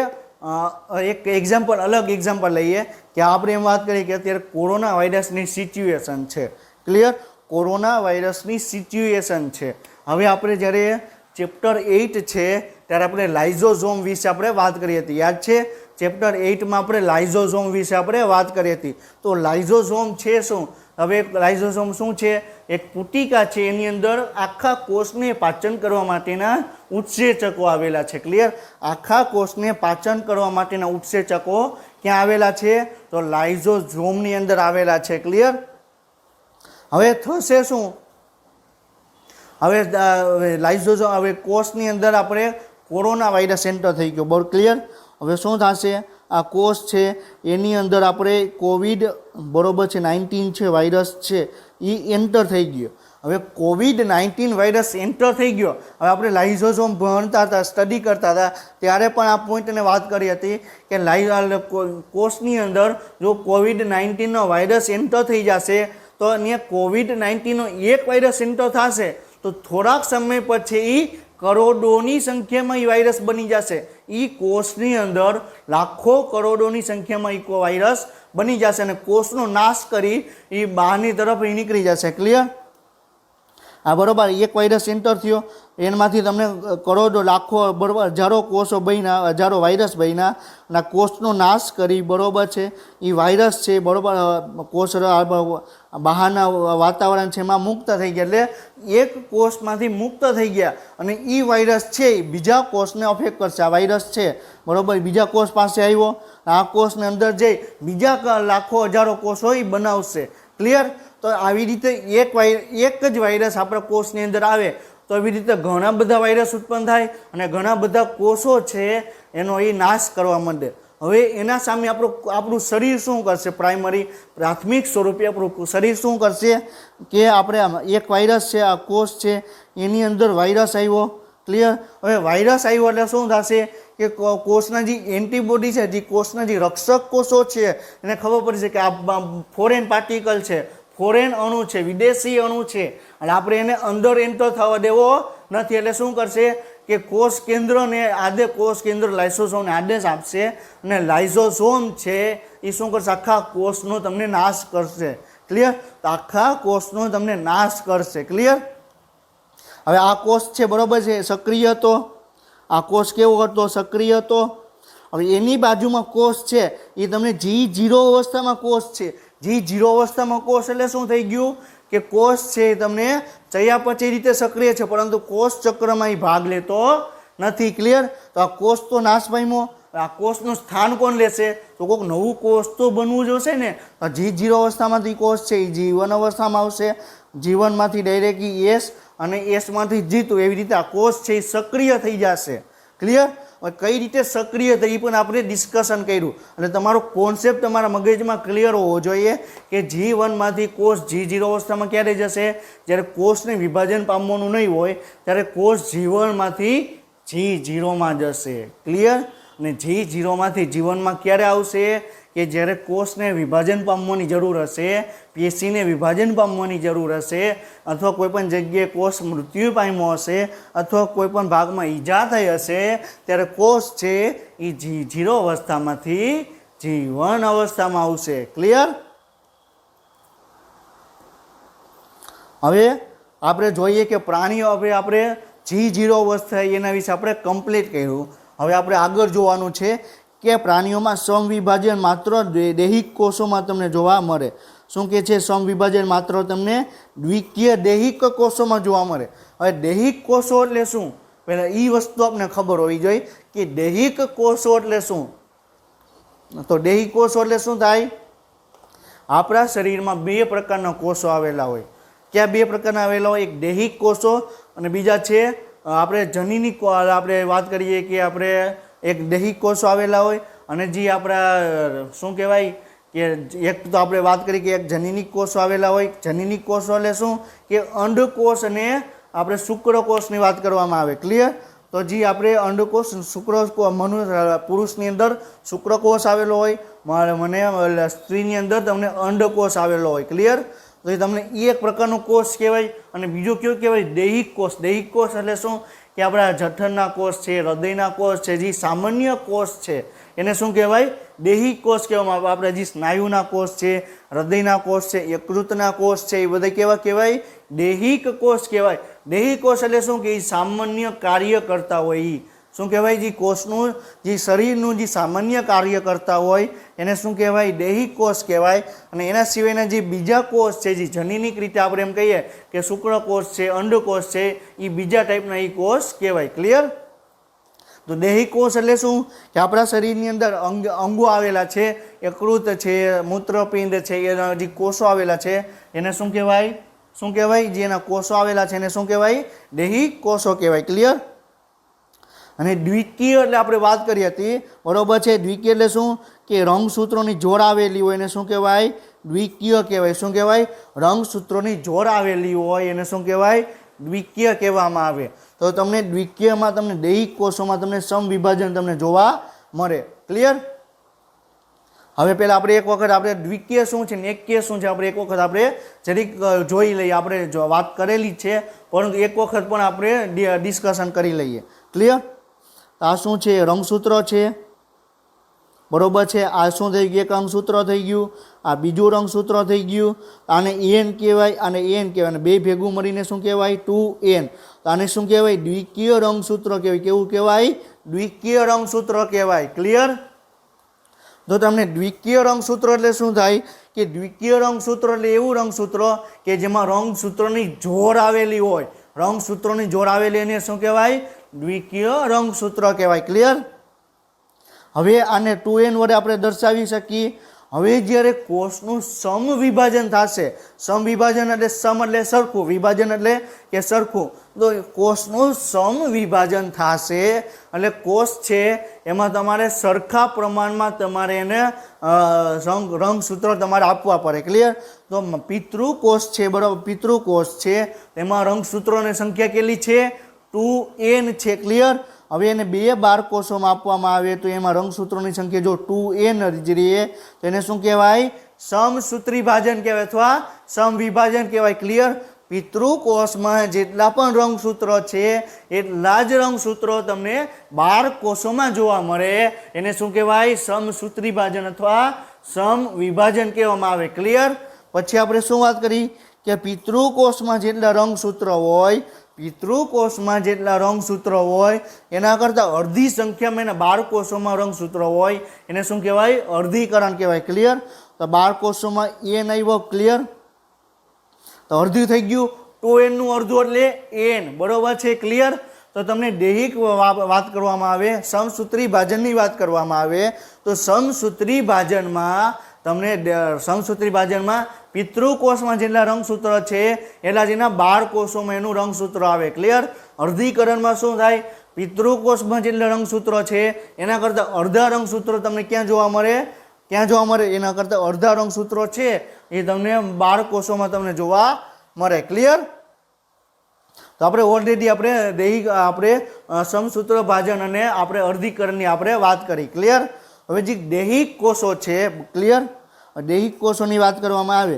એક એક્ઝામ્પલ, અલગ એક્ઝામ્પલ લઈએ કે આપણે એમ વાત કરીએ કે અત્યારે કોરોના વાયરસની સિચ્યુએશન છે. ક્લિયર? કોરોના વાયરસની સિચ્યુએશન છે. હવે આપણે જ્યારે ચેપ્ટર 8 છે ત્યારે આપણે લાઇઝોઝોમ વિશે આપણે વાત કરી હતી. યાદ છે? ચેપ્ટર 8માં આપણે લાઇઝોઝોમ વિશે આપણે વાત કરી હતી. તો લાઇઝોઝોમ છે શું? હવે લાઇઝોઝોમ શું છે? એક પુટિકા છે, એની અંદર આખા કોષને પાચન કરવા માટેના ઉત્સેચકો આવેલા છે. ક્લિયર? આખા કોષને પાચન કરવા માટેના ઉત્સેચકો ક્યાં આવેલા છે? તો લાઇઝોઝોમની અંદર આવેલા છે. ક્લિયર? હવે થશે શું? હવે લાઇઝોઝોમ, હવે કોષની અંદર આપણે કોરોના વાયરસ એન્ટર થઈ ગયો. બરાબર? ક્લિયર? હવે શું થશે? આ કોષ છે એની અંદર આપણે કોવિડ, બરોબર છે, 19 છે વાયરસ છે એ એન્ટર થઈ ગયો. હવે COVID-19 વાયરસ એન્ટર થઈ ગયો. હવે આપણે લાઇઝોઝોમ ભણતા હતા, સ્ટડી કરતા હતા ત્યારે પણ આ પોઈન્ટને વાત કરી હતી કે કોષની અંદર જો COVID-19નો વાયરસ એન્ટર થઈ જશે તો અહીંયા COVID-19નો એક વાયરસ એન્ટર થશે તો થોડાક સમય પછી એ કરોડોની સંખ્યામાં એ વાયરસ બની જશે. એ કોષની અંદર લાખો કરોડોની સંખ્યામાં એ વાયરસ બની જશે અને કોષનો નાશ કરી એ બહારની તરફ નીકળી જશે. ક્લિયર? આ બરોબર? એક વાયરસ એન્ટર થયો, એમાંથી તમને કરોડો, લાખો, બરોબર, હજારો કોષો બન્યા, હજારો વાયરસ બન્યા અને કોષનો નાશ કરી, બરોબર છે, એ વાયરસ છે, બરોબર, કોષ બહારના વાતાવરણ છે એમાં મુક્ત થઈ ગયા. એટલે એક કોષમાંથી મુક્ત થઈ ગયા અને એ વાયરસ છે એ બીજા કોષને અફેક્ટ કરશે. આ વાયરસ છે, બરોબર, બીજા કોષ પાસે આવ્યો, આ કોષની અંદર જઈ બીજા લાખો હજારો કોષો એ બનાવશે. ક્લિયર? તો આવી રીતે એક જ વાયરસ આપણા કોષની અંદર આવે તો એવી રીતે ઘણા બધા વાયરસ ઉત્પન્ન થાય અને ઘણા બધા કોષો છે એનો એ નાશ કરવા માંડે. હવે એના સામે આપણું શરીર શું કરશે? પ્રાથમિક સ્વરૂપે આપણું શરીર શું કરશે કે આપણે એક વાયરસ છે, આ કોષ છે, એની અંદર વાયરસ આવ્યો. ક્લિયર. હવે વાયરસ આવ્યો એટલે શું થશે કે કોષના જે એન્ટીબોડી છે, જે કોષના જે રક્ષક કોષો છે એને ખબર પડશે કે આ ફોરેન પાર્ટિકલ છે, ફોરેન અણુ છે, વિદેશી અણુ છે, અને આપણે એને અંદર એન્ટર થવા દેવો નથી. એટલે શું કરશે કે કોષ કેન્દ્રને કોષ કેન્દ્ર લાઇસોસોમને આદેશ આપશે, અને લાઇસોસોમ છે એ શું કરશે, આખા કોષનો તમને નાશ કરશે. ક્લિયર. તો આખા કોષનો તમને નાશ કરશે. ક્લિયર. હવે આ કોષ છે બરોબર છે, સક્રિય હતો. આ કોષ કેવો હતો, સક્રિય હતો. હવે એની બાજુમાં કોષ છે એ તમને G0 અવસ્થામાં કોષ છે. G0 અવસ્થામાં કોષ એટલે શું થઈ ગયું કે કોષ છે એ તમને ચયાપચય રીતે સક્રિય છે, પરંતુ કોષ ચક્રમાં એ ભાગ લેતો નથી. ક્લિયર. તો આ કોષ તો નાશ પામ્યો. આ કોષનું સ્થાન કોણ લેશે, તો કોઈક નવું કોષ તો બનવું જોશે ને. G0 અવસ્થામાંથી કોષ છે એ G1 અવસ્થામાં આવશે, G1માંથી ડાયરેક્ટલી S અને એસમાંથી જીતું. એવી રીતે આ કોષ છે એ સક્રિય થઈ જશે. ક્લિયર. કઈ રીતે સક્રિય થઈ એ પણ આપણે ડિસ્કશન કર્યું, અને તમારો કોન્સેપ્ટ તમારા મગજમાં ક્લિયર હોવો જોઈએ કે G1માંથી કોષ G0 અવસ્થામાં ક્યારે જશે, જ્યારે કોષને વિભાજન પામવાનું નહીં હોય ત્યારે કોષ G1માંથી G0માં જશે. ક્લિયર. અને G0માંથી G1માં ક્યારે આવશે કે જ્યારે કોષને વિભાજન પામવાની જરૂર હશે, પેશીને વિભાજન પામવાની જરૂર હશે, અથવા કોઈપણ જગ્યાએ કોષ મૃત્યુ પામ્યો હશે, અથવા કોઈપણ ભાગમાં ઈજા થઈ હશે, ત્યારે કોષ છે એ G0 અવસ્થામાંથી G1 અવસ્થામાં આવશે. ક્લિયર. હવે આપણે જોઈએ કે પ્રાણીઓ આપણે G0 અવસ્થા એના વિશે આપણે કમ્પ્લીટ કર્યું. હવે આપણે આગળ જોવાનું છે કે પ્રાણીઓમાં સમવિભાજન માત્ર દૈહિક કોષોમાં તમને જોવા મળે. શું કે છે, સમવિભાજન માત્ર તમને દ્વિકીય દૈહિક કોષોમાં જોવા મળે. હવે દૈહિક કોષો એટલે શું, પહેલાં એ વસ્તુ આપણે ખબર હોવી જોઈએ કે દૈહિક કોષો એટલે શું. તો દૈહિક કોષો એટલે શું થાય, આપણા શરીરમાં બે પ્રકારના કોષો આવેલા હોય. ક્યાં બે પ્રકારના આવેલા હોય, એક દૈહિક કોષો અને બીજા છે આપણે જનીની. આપણે વાત કરીએ કે આપણે એક દૈહિક કોષો આવેલા હોય, અને જે આપણા શું કહેવાય કે એક તો આપણે વાત કરી કે એક જનીનિક કોષો આવેલા હોય. જનીનિક કોષો એટલે શું કે અંડકોષ અને આપણે શુક્રકોષની વાત કરવામાં આવે. ક્લિયર. તો જે આપણે અંડકોષ પુરુષની અંદર શુક્રકોષ આવેલો હોય, મને સ્ત્રીની અંદર તમને અંડકોષ આવેલો હોય. ક્લિયર. તો એ તમને એક પ્રકારનો કોષ કહેવાય. અને બીજો કયો કહેવાય, દૈહિક કોષ. દૈહિક કોષ એટલે શું કે આપણા જઠરના કોષ છે, હૃદયના કોષ છે, જે સામાન્ય કોષ છે એને શું કહેવાય, દૈહિક કોષ કહેવામાં આવે. આપણે જે સ્નાયુના કોષ છે, હૃદયના કોષ છે, યકૃતના કોષ છે, એ બધા કેવા કહેવાય, દૈહિક કોષ કહેવાય. દૈહિક કોષ એટલે શું કે એ સામાન્ય કાર્ય કરતા હોય. એ શું કહેવાય, જે કોષનું જે શરીરનું જે સામાન્ય કાર્ય કરતા હોય એને શું કહેવાય, દૈહિક કોષ કહેવાય. અને એના સિવાયના જે બીજા કોષ છે, જે જનીનિક રીતે આપણે એમ કહીએ કે શુક્રકોષ છે, અંડકોષ છે, એ બીજા ટાઈપના એ કોષ કહેવાય. ક્લિયર. તો દૈહિક કોષ એટલે શું કે આપણા શરીરની અંદર અંગો આવેલા છે, યકૃત છે, મૂત્રપિંડ છે, એના જે કોષો આવેલા છે એને શું કહેવાય, શું કહેવાય, જે એના કોષો આવેલા છે એને શું કહેવાય, દૈહિક કોષો કહેવાય. ક્લિયર. અને દ્વિકીય એટલે આપણે વાત કરી હતી બરોબર છે. દ્વિકીય એટલે શું કે રંગસૂત્રોની જોડ આવેલી હોય એને શું કહેવાય, દ્વિકીય કહેવાય. શું કહેવાય, રંગસૂત્રોની જોડ આવેલી હોય એને શું કહેવાય, દ્વિકીય કહેવામાં આવે. તો તમને દ્વિકીયમાં તમને દૈહિક કોષોમાં તમને સમવિભાજન તમને જોવા મળે. ક્લિયર. હવે પહેલાં આપણે એક વખત આપણે દ્વિકીય શું છે ને એકકીય શું છે આપણે એક વખત આપણે જરીક જોઈ લઈએ. આપણે વાત કરેલી જ છે, પરંતુ એક વખત પણ આપણે ડિસ્કશન કરી લઈએ. ક્લિયર. આ શું છે, રંગસૂત્ર છે બરોબર છે. આ શું થઈ ગયું, એક રંગસૂત્ર થઈ ગયું, આ બીજું રંગસૂત્ર થઈ ગયું. આને એન કહેવાય અને એન કહેવાય, અને બે ભેગું મળીને શું કહેવાય, 2n. તો આને શું કહેવાય, દ્વિકીય રંગસૂત્ર કહેવાય. કેવું કહેવાય, દ્વિકીય રંગસૂત્ર કહેવાય. ક્લિયર. તો તમને દ્વિકીય રંગસૂત્ર એટલે શું થાય કે દ્વિકીય રંગસૂત્ર એટલે એવું રંગસૂત્ર કે જેમાં રંગસૂત્રની જોડ આવેલી હોય. રંગસૂત્રોની જોડ આવેલી એને શું કહેવાય, દ્વિકીય રંગસૂત્ર કહેવાય. ક્લિયર. હવે આને 2n વડે આપણે દર્શાવી શકીએ. હવે જ્યારે કોષનું સમવિભાજન થશે, સમવિભાજન એટલે સમ એટલે સરખું, વિભાજન એટલે કે સરખું, તો કોષનું સમવિભાજન થશે એટલે કોષ છે એમાં તમારે સરખા પ્રમાણમાં તમારે એને રંગસૂત્ર તમારે આપવા પડે. ક્લિયર. તો પિતૃકોષ છે બરાબર, પિતૃકોષ છે તેમાં રંગસૂત્રોની સંખ્યા કેટલી છે, 2n છે ક્લિયર। હવે એને બે બારકોષોમાં આપવામાં આવે તો એમાં રંગસૂત્રોની સંખ્યા જો 2n જ રહે તો એને શું કહેવાય? સમસૂત્રી ભાજન કહેવાય અથવા સમવિભાજન કહેવાય ક્લિયર। પિતૃકોષમાં જેટલા પણ રંગસૂત્રો છે એટલા જ રંગસૂત્રો તમને બારકોષોમાં જોવા મળે એને શું કહેવાય? સમસૂત્રી ભાજન અથવા સમવિભાજન કહેવામાં આવે ક્લિયર। પછી આપણે શું વાત કરી કે પિતૃકોષમાં જેટલા રંગસૂત્રો હોય, પિતૃકોષમાં જેટલા રંગસૂત્રો હોય એના કરતાં અડધી સંખ્યામાં એના બારકોષોમાં રંગસૂત્રો હોય એને શું કહેવાય? અર્ધીકરણ કહેવાય ક્લિયર। તો બારકોષોમાં n આવ્યો ક્લિયર, તો અડધું થઈ ગયું। 2n નું અડધું એટલે n બરોબર છે ક્લિયર। તો તમને દૈહિક વાત કરવામાં આવે, સમસૂત્રી ભાજનની વાત કરવામાં આવે તો સમસૂત્રી ભાજનમાં તમને સમસૂત્રી ભાજનમાં પિતૃકોષમાં જેટલા રંગસૂત્રો છે એટલા જ એના બારકોષોમાં એનું રંગસૂત્ર આવે ક્લિયર। અર્ધીકરણમાં શું થાય? પિતૃકોષમાં જેટલા રંગસૂત્રો છે એના કરતાં અડધા રંગસૂત્રો તમને ક્યાં જોવા મળે? ક્યાં જોવા મળે? એના કરતાં અડધા રંગસૂત્રો છે એ તમને બારકોષોમાં તમને જોવા મળે ક્લિયર। તો આપણે ઓલરેડી આપણે સમસૂત્ર ભાજન અને આપણે અર્ધીકરણની આપણે વાત કરી ક્લિયર। હવે જે દૈહિક કોષો છે ક્લિયર, દૈહિક કોષોની વાત કરવામાં આવે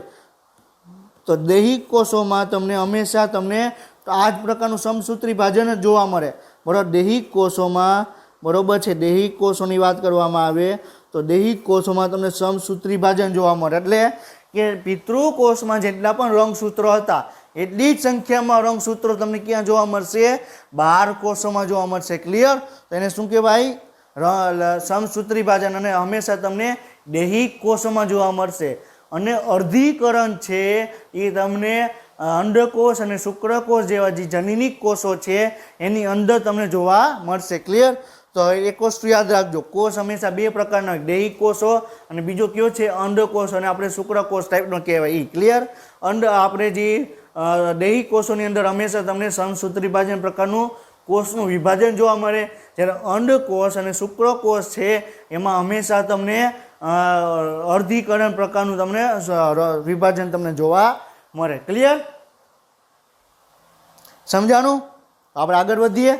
તો દૈહિક કોષોમાં તમને હંમેશા તમને આ જ પ્રકારનું સમસૂત્રી ભાજન જ જોવા મળે બરાબર। દૈહિક કોષોમાં બરોબર છે, દૈહિક કોષોની વાત કરવામાં આવે તો દૈહિક કોષોમાં તમને સમસૂત્રી ભાજન જોવા મળે એટલે કે પિતૃકોષમાં જેટલા પણ રંગસૂત્રો હતા એટલી જ સંખ્યામાં રંગસૂત્રો તમને ક્યાં જોવા મળશે? બારકોષોમાં જોવા મળશે ક્લિયર। તો એને શું કહેવાય? સમસૂત્રી ભાજન અને હંમેશા તમને દૈહિક કોષોમાં જોવા મળશે। અને અર્ધીકરણ છે એ તમને અંડકોષ અને શુક્રકોષ જેવા જે જનીનિક કોષો છે એની અંદર તમને જોવા મળશે ક્લિયર। તો એક વસ્તુ યાદ રાખજો, કોષ હંમેશા બે પ્રકારના હોય, દૈહિક કોષો અને બીજો કયો છે? અંડકોષ અને આપણે શુક્રકોષ ટાઈપનો કહેવાય એ ક્લિયર। આપણે જે દૈહિક કોષોની અંદર હંમેશા તમને સમસૂત્રી ભાજન પ્રકારનું કોષનું વિભાજન જોવા મળે, જ્યારે અંડકોષ અને શુક્રકોષ છે એમાં હંમેશા તમને અર્ધીકરણ પ્રકારનું તમને વિભાજન તમને જોવા મળે ક્લિયર। સમજાણું? આપણે આગળ વધીએ।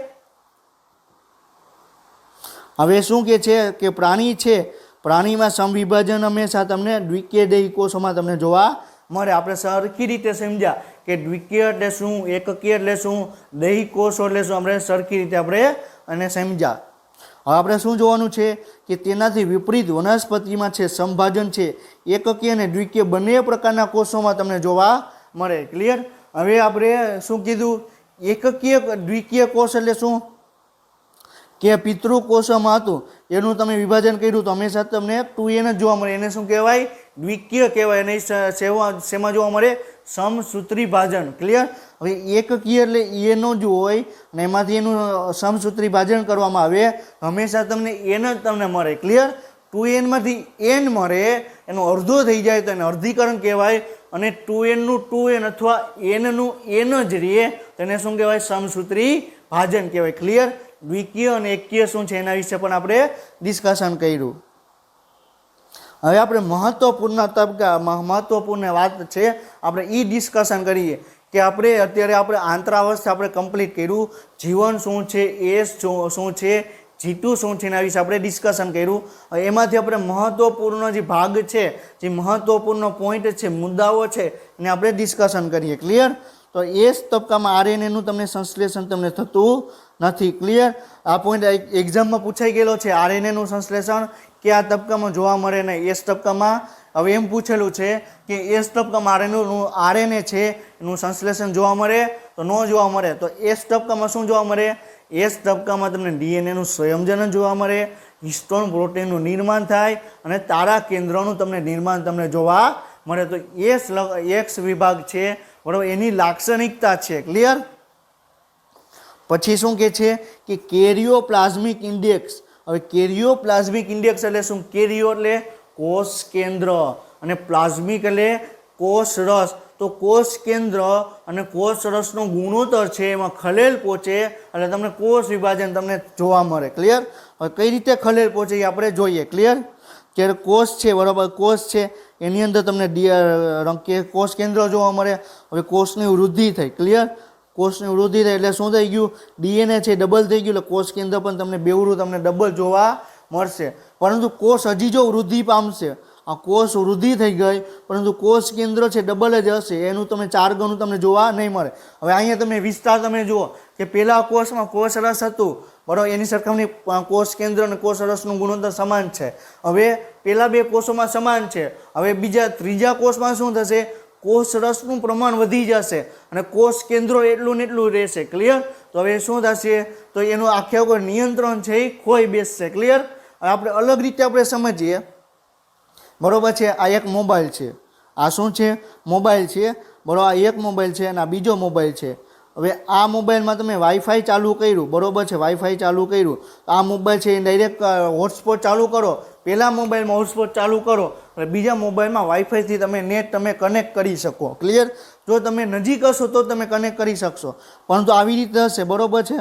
હવે શું કે છે કે પ્રાણી છે, પ્રાણીમાં સમવિભાજન હંમેશા તમને દ્વિકીય દૈહિક કોષોમાં તમને જોવા મળે। આપણે સરખી રીતે સમજ્યા કે દ્વિકીય એટલે શું, એકકીય એટલે શું, દૈહિક કોષો એટલે શું, આપણે સરખી રીતે આપણે અને સમજ્યા। હવે આપણે શું જોવાનું છે કે તેનાથી વિપરીત વનસ્પતિમાં છે સમભાજન છે એકકીય અને દ્વિકીય બંને પ્રકારના કોષોમાં તમને જોવા મળે ક્લિયર। હવે આપણે શું કીધું? એકકીય દ્વિકીય કોષ એટલે શું કે પિતૃકોષમાં હતું એનું તમે વિભાજન કર્યું તો હંમેશા તમને 2n જ જોવા મળે, એને શું કહેવાય? દ્વિકીય કહેવાય। અને શેમાં જોવા મળે? સમસૂત્રી ભાજન ક્લિયર। હવે એકકીય એટલે એનો જ હોય અને એમાંથી એનું સમસૂત્રી ભાજન કરવામાં આવે હંમેશા તમને n જ તમને મળે ક્લિયર। 2n માંથી n મળે એનો અડધો થઈ જાય તો એને અર્ધીકરણ કહેવાય અને 2n નું 2n અથવા n નું n જ રહે તો એને શું કહેવાય? સમસૂત્રી ભાજન કહેવાય ક્લિયર। દ્વિકીય અને એકકીય શું છે એના વિશે પણ આપણે ડિસ્કશન કર્યું। હવે આપણે મહત્વપૂર્ણ વાત છે આપણે એ ડિસ્કશન કરીએ કે આપણે અત્યારે આપણે આંતરાવસ્થા આપણે કમ્પ્લીટ કર્યું, જીવન શું છે, એસ શું છે, G2 શું છે એના વિશે આપણે ડિસ્કશન કર્યું। એમાંથી આપણે મહત્વપૂર્ણ જે ભાગ છે, જે મહત્વપૂર્ણ પોઈન્ટ છે, મુદ્દાઓ છે એને આપણે ડિસ્કશન કરીએ ક્લિયર। તો એસ તબક્કામાં આરએનએનું તમને સંશ્લેષણ તમને થતું નથી ક્લિયર। આ પોઈન્ટ એક્ઝામમાં પૂછાઈ ગયેલો છે, આરએનએનું સંશ્લેષણ કયા તબક્કામાં જોવા મળે ને એસ તબક્કામાં। હવે એમ પૂછેલું છે કે એસ તબક્કામાં આરએનએ છે એનું સંશ્લેષણ જોવા મળે તો ન જોવા મળે, તો એસ તબક્કામાં શું જોવા મળે? એસ તબક્કામાં તમને ડીએનએનું સંયોજન જોવા મળે, હિસ્ટોન પ્રોટીનનું નિર્માણ થાય અને તારા કેન્દ્રનું તમને નિર્માણ તમને જોવા મળે। તો એક્સ વિભાગ છે બરાબર, એની લાક્ષણિકતા છે ક્લિયર। પછી શું કે છે કે કેરિયોપ્લાઝમિક ઇન્ડેક્સ। હવે કેરિયોપ્લાઝમિક ઇન્ડેક્સ એટલે શું? કેરિયો એટલે કોષ કેન્દ્ર અને પ્લાઝમિક એટલે કોષ રસ। તો કોષ કેન્દ્ર અને કોષ રસનો ગુણોત્તર છે એમાં ખલેલ પહોંચે એટલે તમને કોષ વિભાજન તમને જોવા મળે ક્લિયર। હવે કઈ રીતે ખલેલ પહોંચે એ આપણે જોઈએ ક્લિયર। જ્યારે કોષ છે બરાબર, કોષ છે એની અંદર તમને કોષ કેન્દ્ર જોવા મળે। હવે કોષની વૃદ્ધિ થઈ ક્લિયર, કોષની વૃદ્ધિ થાય એટલે શું થઈ ગયું, ડીએનએ છે ડબલ થઈ ગયું, એટલે કોષ કેન્દ્ર પણ તમને બેવડું તમને ડબલ જોવા મળશે. પરંતુ કોષ હજી જો વૃદ્ધિ પામશે, આ કોષ વૃદ્ધિ થઈ ગઈ પરંતુ કોષ કેન્દ્ર છે ડબલ જ હશે, એનું તમે 4 ગણું તમને જોવા નહીં મળે. હવે અહીંયા તમે વિસ્તાર તમે જુઓ કે પહેલા કોષમાં કોષ રસ હતું બરાબર, એની સરખામણી કોષ કેન્દ્ર અને કોષ રસનું ગુણોત્તર સમાન છે. હવે પહેલા 2 કોષોમાં સમાન છે, હવે ત્રીજા કોષમાં શું થશે, કોષ રસનું પ્રમાણ વધી જશે અને કોષ કેન્દ્રો એટલું ને એટલું રહેશે. ક્લિયર? તો હવે શું થશે, તો એનું આખે કોઈ નિયંત્રણ છે એ ખોઈ બેસશે. ક્લિયર? હવે આપણે અલગ રીતે આપણે સમજીએ બરોબર છે. આ એક મોબાઈલ છે, આ શું છે, મોબાઈલ છે બરોબર, આ એક મોબાઈલ છે અને આ બીજો મોબાઈલ છે. હવે આ મોબાઈલમાં તમે વાઈફાઈ ચાલુ કર્યું બરોબર છે, વાઈફાઈ ચાલુ કર્યું, આ મોબાઈલ છે એ ડાયરેક્ટ હોટસ્પોટ ચાલુ કરો, પહેલા મોબાઈલમાં હોટસ્પોટ ચાલુ કરો એટલે બીજા મોબાઈલમાં વાઈફાઈથી તમે નેટ તમે કનેક્ટ કરી શકો. ક્લિયર? જો તમે નજીક હશો તો તમે કનેક્ટ કરી શકશો, પરંતુ આવી રીતે હશે બરોબર છે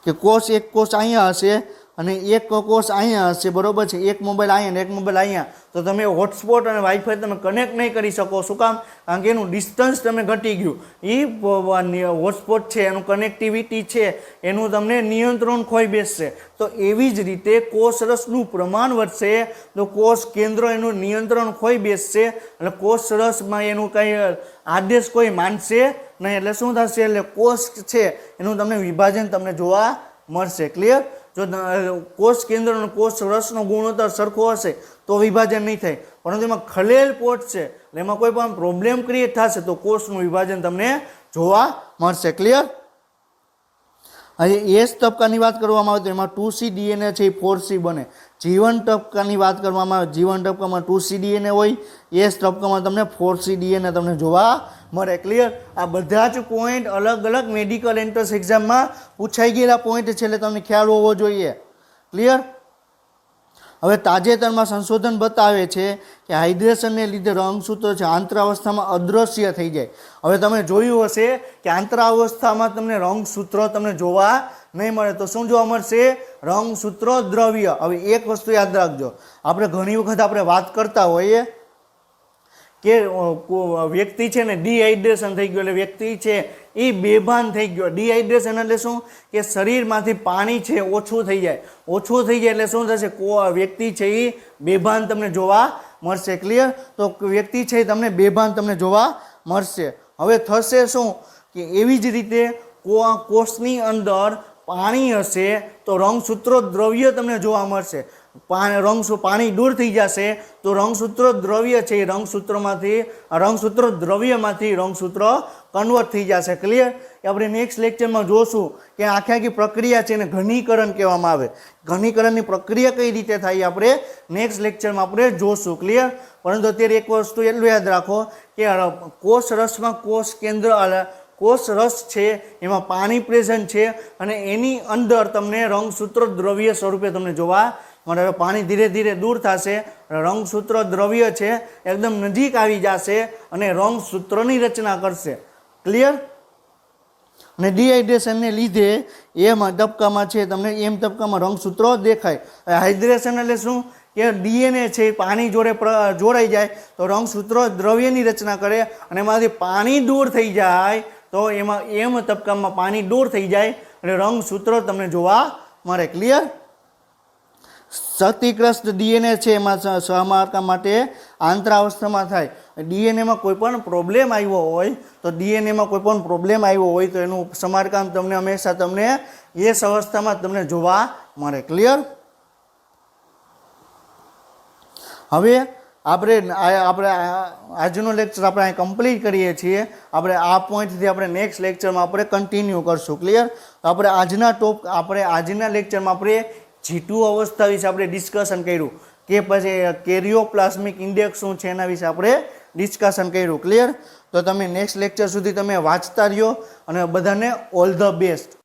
કે કોષ એક કોષ અહીંયા હશે અને એક કોષ અહીંયા હશે બરોબર છે, એક મોબાઈલ અહીંયા ને એક મોબાઈલ અહીંયા, તો તમે હોટસ્પોટ અને વાઈફાઈ તમે કનેક્ટ નહીં કરી શકો. શું કામ? કારણ કે એનું ડિસ્ટન્સ તમે ઘટી ગયું, એ હોટસ્પોટ છે એનું કનેક્ટિવિટી છે એનું તમને નિયંત્રણ ખોઈ બેસશે. તો એવી જ રીતે કોષ રસનું પ્રમાણ વધશે તો કોષ કેન્દ્ર એનું નિયંત્રણ ખોઈ બેસશે એટલે કોષ રસમાં એનું કંઈ આદેશ કોઈ માનશે નહીં, એટલે શું થશે, એટલે કોષ છે એનું તમને વિભાજન તમને જોવા મળશે. ક્લિયર? જો કોષ કેન્દ્ર અને કોષ રસનો ગુણોત્તર સરખો હશે તો વિભાજન નહીં થાય, પરંતુ એમાં ખલેલ પહોંચશે એટલે એમાં કોઈ પણ પ્રોબ્લેમ ક્રિએટ થશે તો કોષનું વિભાજન તમને જોવા મળશે. ક્લિયર? હવે એસ તબક્કાની વાત કરવામાં આવે તો એમાં 2C ડીએનએ છે એ 4C બને. જીવન તબક્કાની વાત કરવામાં આવે, જીવન તબક્કામાં 2C ડીએનએ હોય, એસ તબક્કામાં તમને 4C ડીએનએ તમને જોવા મળે. ક્લિયર? આ બધા જ પોઈન્ટ અલગ અલગ મેડિકલ એન્ટ્રન્સ એક્ઝામમાં પૂછાઈ ગયેલા પોઈન્ટ છે એટલે તમને ખ્યાલ હોવો જોઈએ. ક્લિયર? હવે તાજેતરમાં સંશોધન બતાવે છે કે હાઇડ્રેશનને લીધે રંગસૂત્રો છે આંતરાવસ્થામાં અદૃશ્ય થઈ જાય. હવે તમે જોયું હશે કે આંતરાવસ્થામાં તમને રંગસૂત્રો તમને જોવા નહીં મળે, તો શું જોવા મળશે, રંગસૂત્રો દ્રવ્ય. હવે એક વસ્તુ યાદ રાખજો, આપણે ઘણી વખત આપણે વાત કરતા હોઈએ કે વ્યક્તિ છે ને ડિહાઇડ્રેશન થઈ ગયું એટલે વ્યક્તિ છે એ બેભાન થઈ ગયો. ડિહાઇડ્રેશન એટલે શું, કે શરીરમાંથી પાણી છે ઓછું થઈ જાય, ઓછું થઈ જાય એટલે શું થશે, વ્યક્તિ છે એ બેભાન તમને જોવા મળશે. ક્લિયર? તો વ્યક્તિ છે એ તમને બેભાન તમને જોવા મળશે. હવે થશે શું કે એવી જ રીતે કોષની અંદર પાણી હશે તો રંગસૂત્રો દ્રવ્ય તમને જોવા મળશે. પાણી દૂર થઈ જશે તો રંગસૂત્રો દ્રવ્ય છે એ રંગસૂત્રો દ્રવ્યમાંથી રંગસૂત્ર કન્વર્ટ થઈ જશે. ક્લિયર? આપણે નેક્સ્ટ લેક્ચરમાં જોશું કે આખી પ્રક્રિયા છે એને ઘનીકરણ કહેવામાં આવે. ઘનીકરણની પ્રક્રિયા કઈ રીતે થાય આપણે નેક્સ્ટ લેક્ચરમાં આપણે જોશું. ક્લિયર? પરંતુ અત્યારે એક વસ્તુ એટલું યાદ રાખો કે કોષ રસમાં કોષ રસ છે એમાં પાણી પ્રેઝન્ટ છે અને એની અંદર તમને રંગસૂત્ર દ્રવ્ય સ્વરૂપે તમને જોવા મળે. હવે પાણી ધીરે ધીરે દૂર થશે, રંગસૂત્ર દ્રવ્ય છે એકદમ નજીક આવી જશે અને રંગસૂત્રની રચના કરશે. ક્લિયર? અને ડિહાઇડ્રેશનને લીધે એમ તબક્કામાં છે તમને એમ તબક્કામાં રંગસૂત્રો દેખાય. હાઇડ્રેશન એટલે શું કે ડીએનએ છે પાણી જોડે જોડાઈ જાય તો રંગસૂત્રો દ્રવ્યની રચના કરે અને એમાંથી પાણી દૂર થઈ જાય તો એમાં એમ તબક્કામાં પાણી દૂર થઈ જાય એટલે રંગસૂત્રો તમને જોવા મળે. ક્લિયર? ક્ષતિગ્રસ્ત ડીએનએ છે એમાં સમારકામ માટે આંતરાવસ્થામાં થાય. ડીએનએમાં કોઈ પણ પ્રોબ્લેમ આવ્યો હોય તો તો એનું સમારકામ તમને હંમેશા તમને એ અવસ્થામાં તમને જોવા મળે. ક્લિયર? હવે આપણે આજનો લેક્ચર આપણે કમ્પ્લીટ કરીએ છીએ. આપણે આ પોઈન્ટથી આપણે નેક્સ્ટ લેક્ચરમાં આપણે કન્ટિન્યુ કરશું. ક્લિયર? તો આપણે આજના લેક્ચરમાં આપણે G2 અવસ્થા વિશે આપણે ડિસ્કશન કર્યું કે પછી કેરિયોપ્લાસ્મિક ઇન્ડેક્સ શું છે એના વિશે આપણે ડિસ્કશન કર્યું. ક્લિયર? તો તમે નેક્સ્ટ લેક્ચર સુધી તમે વાંચતા રહ્યો અને બધાને ઓલ ધ બેસ્ટ.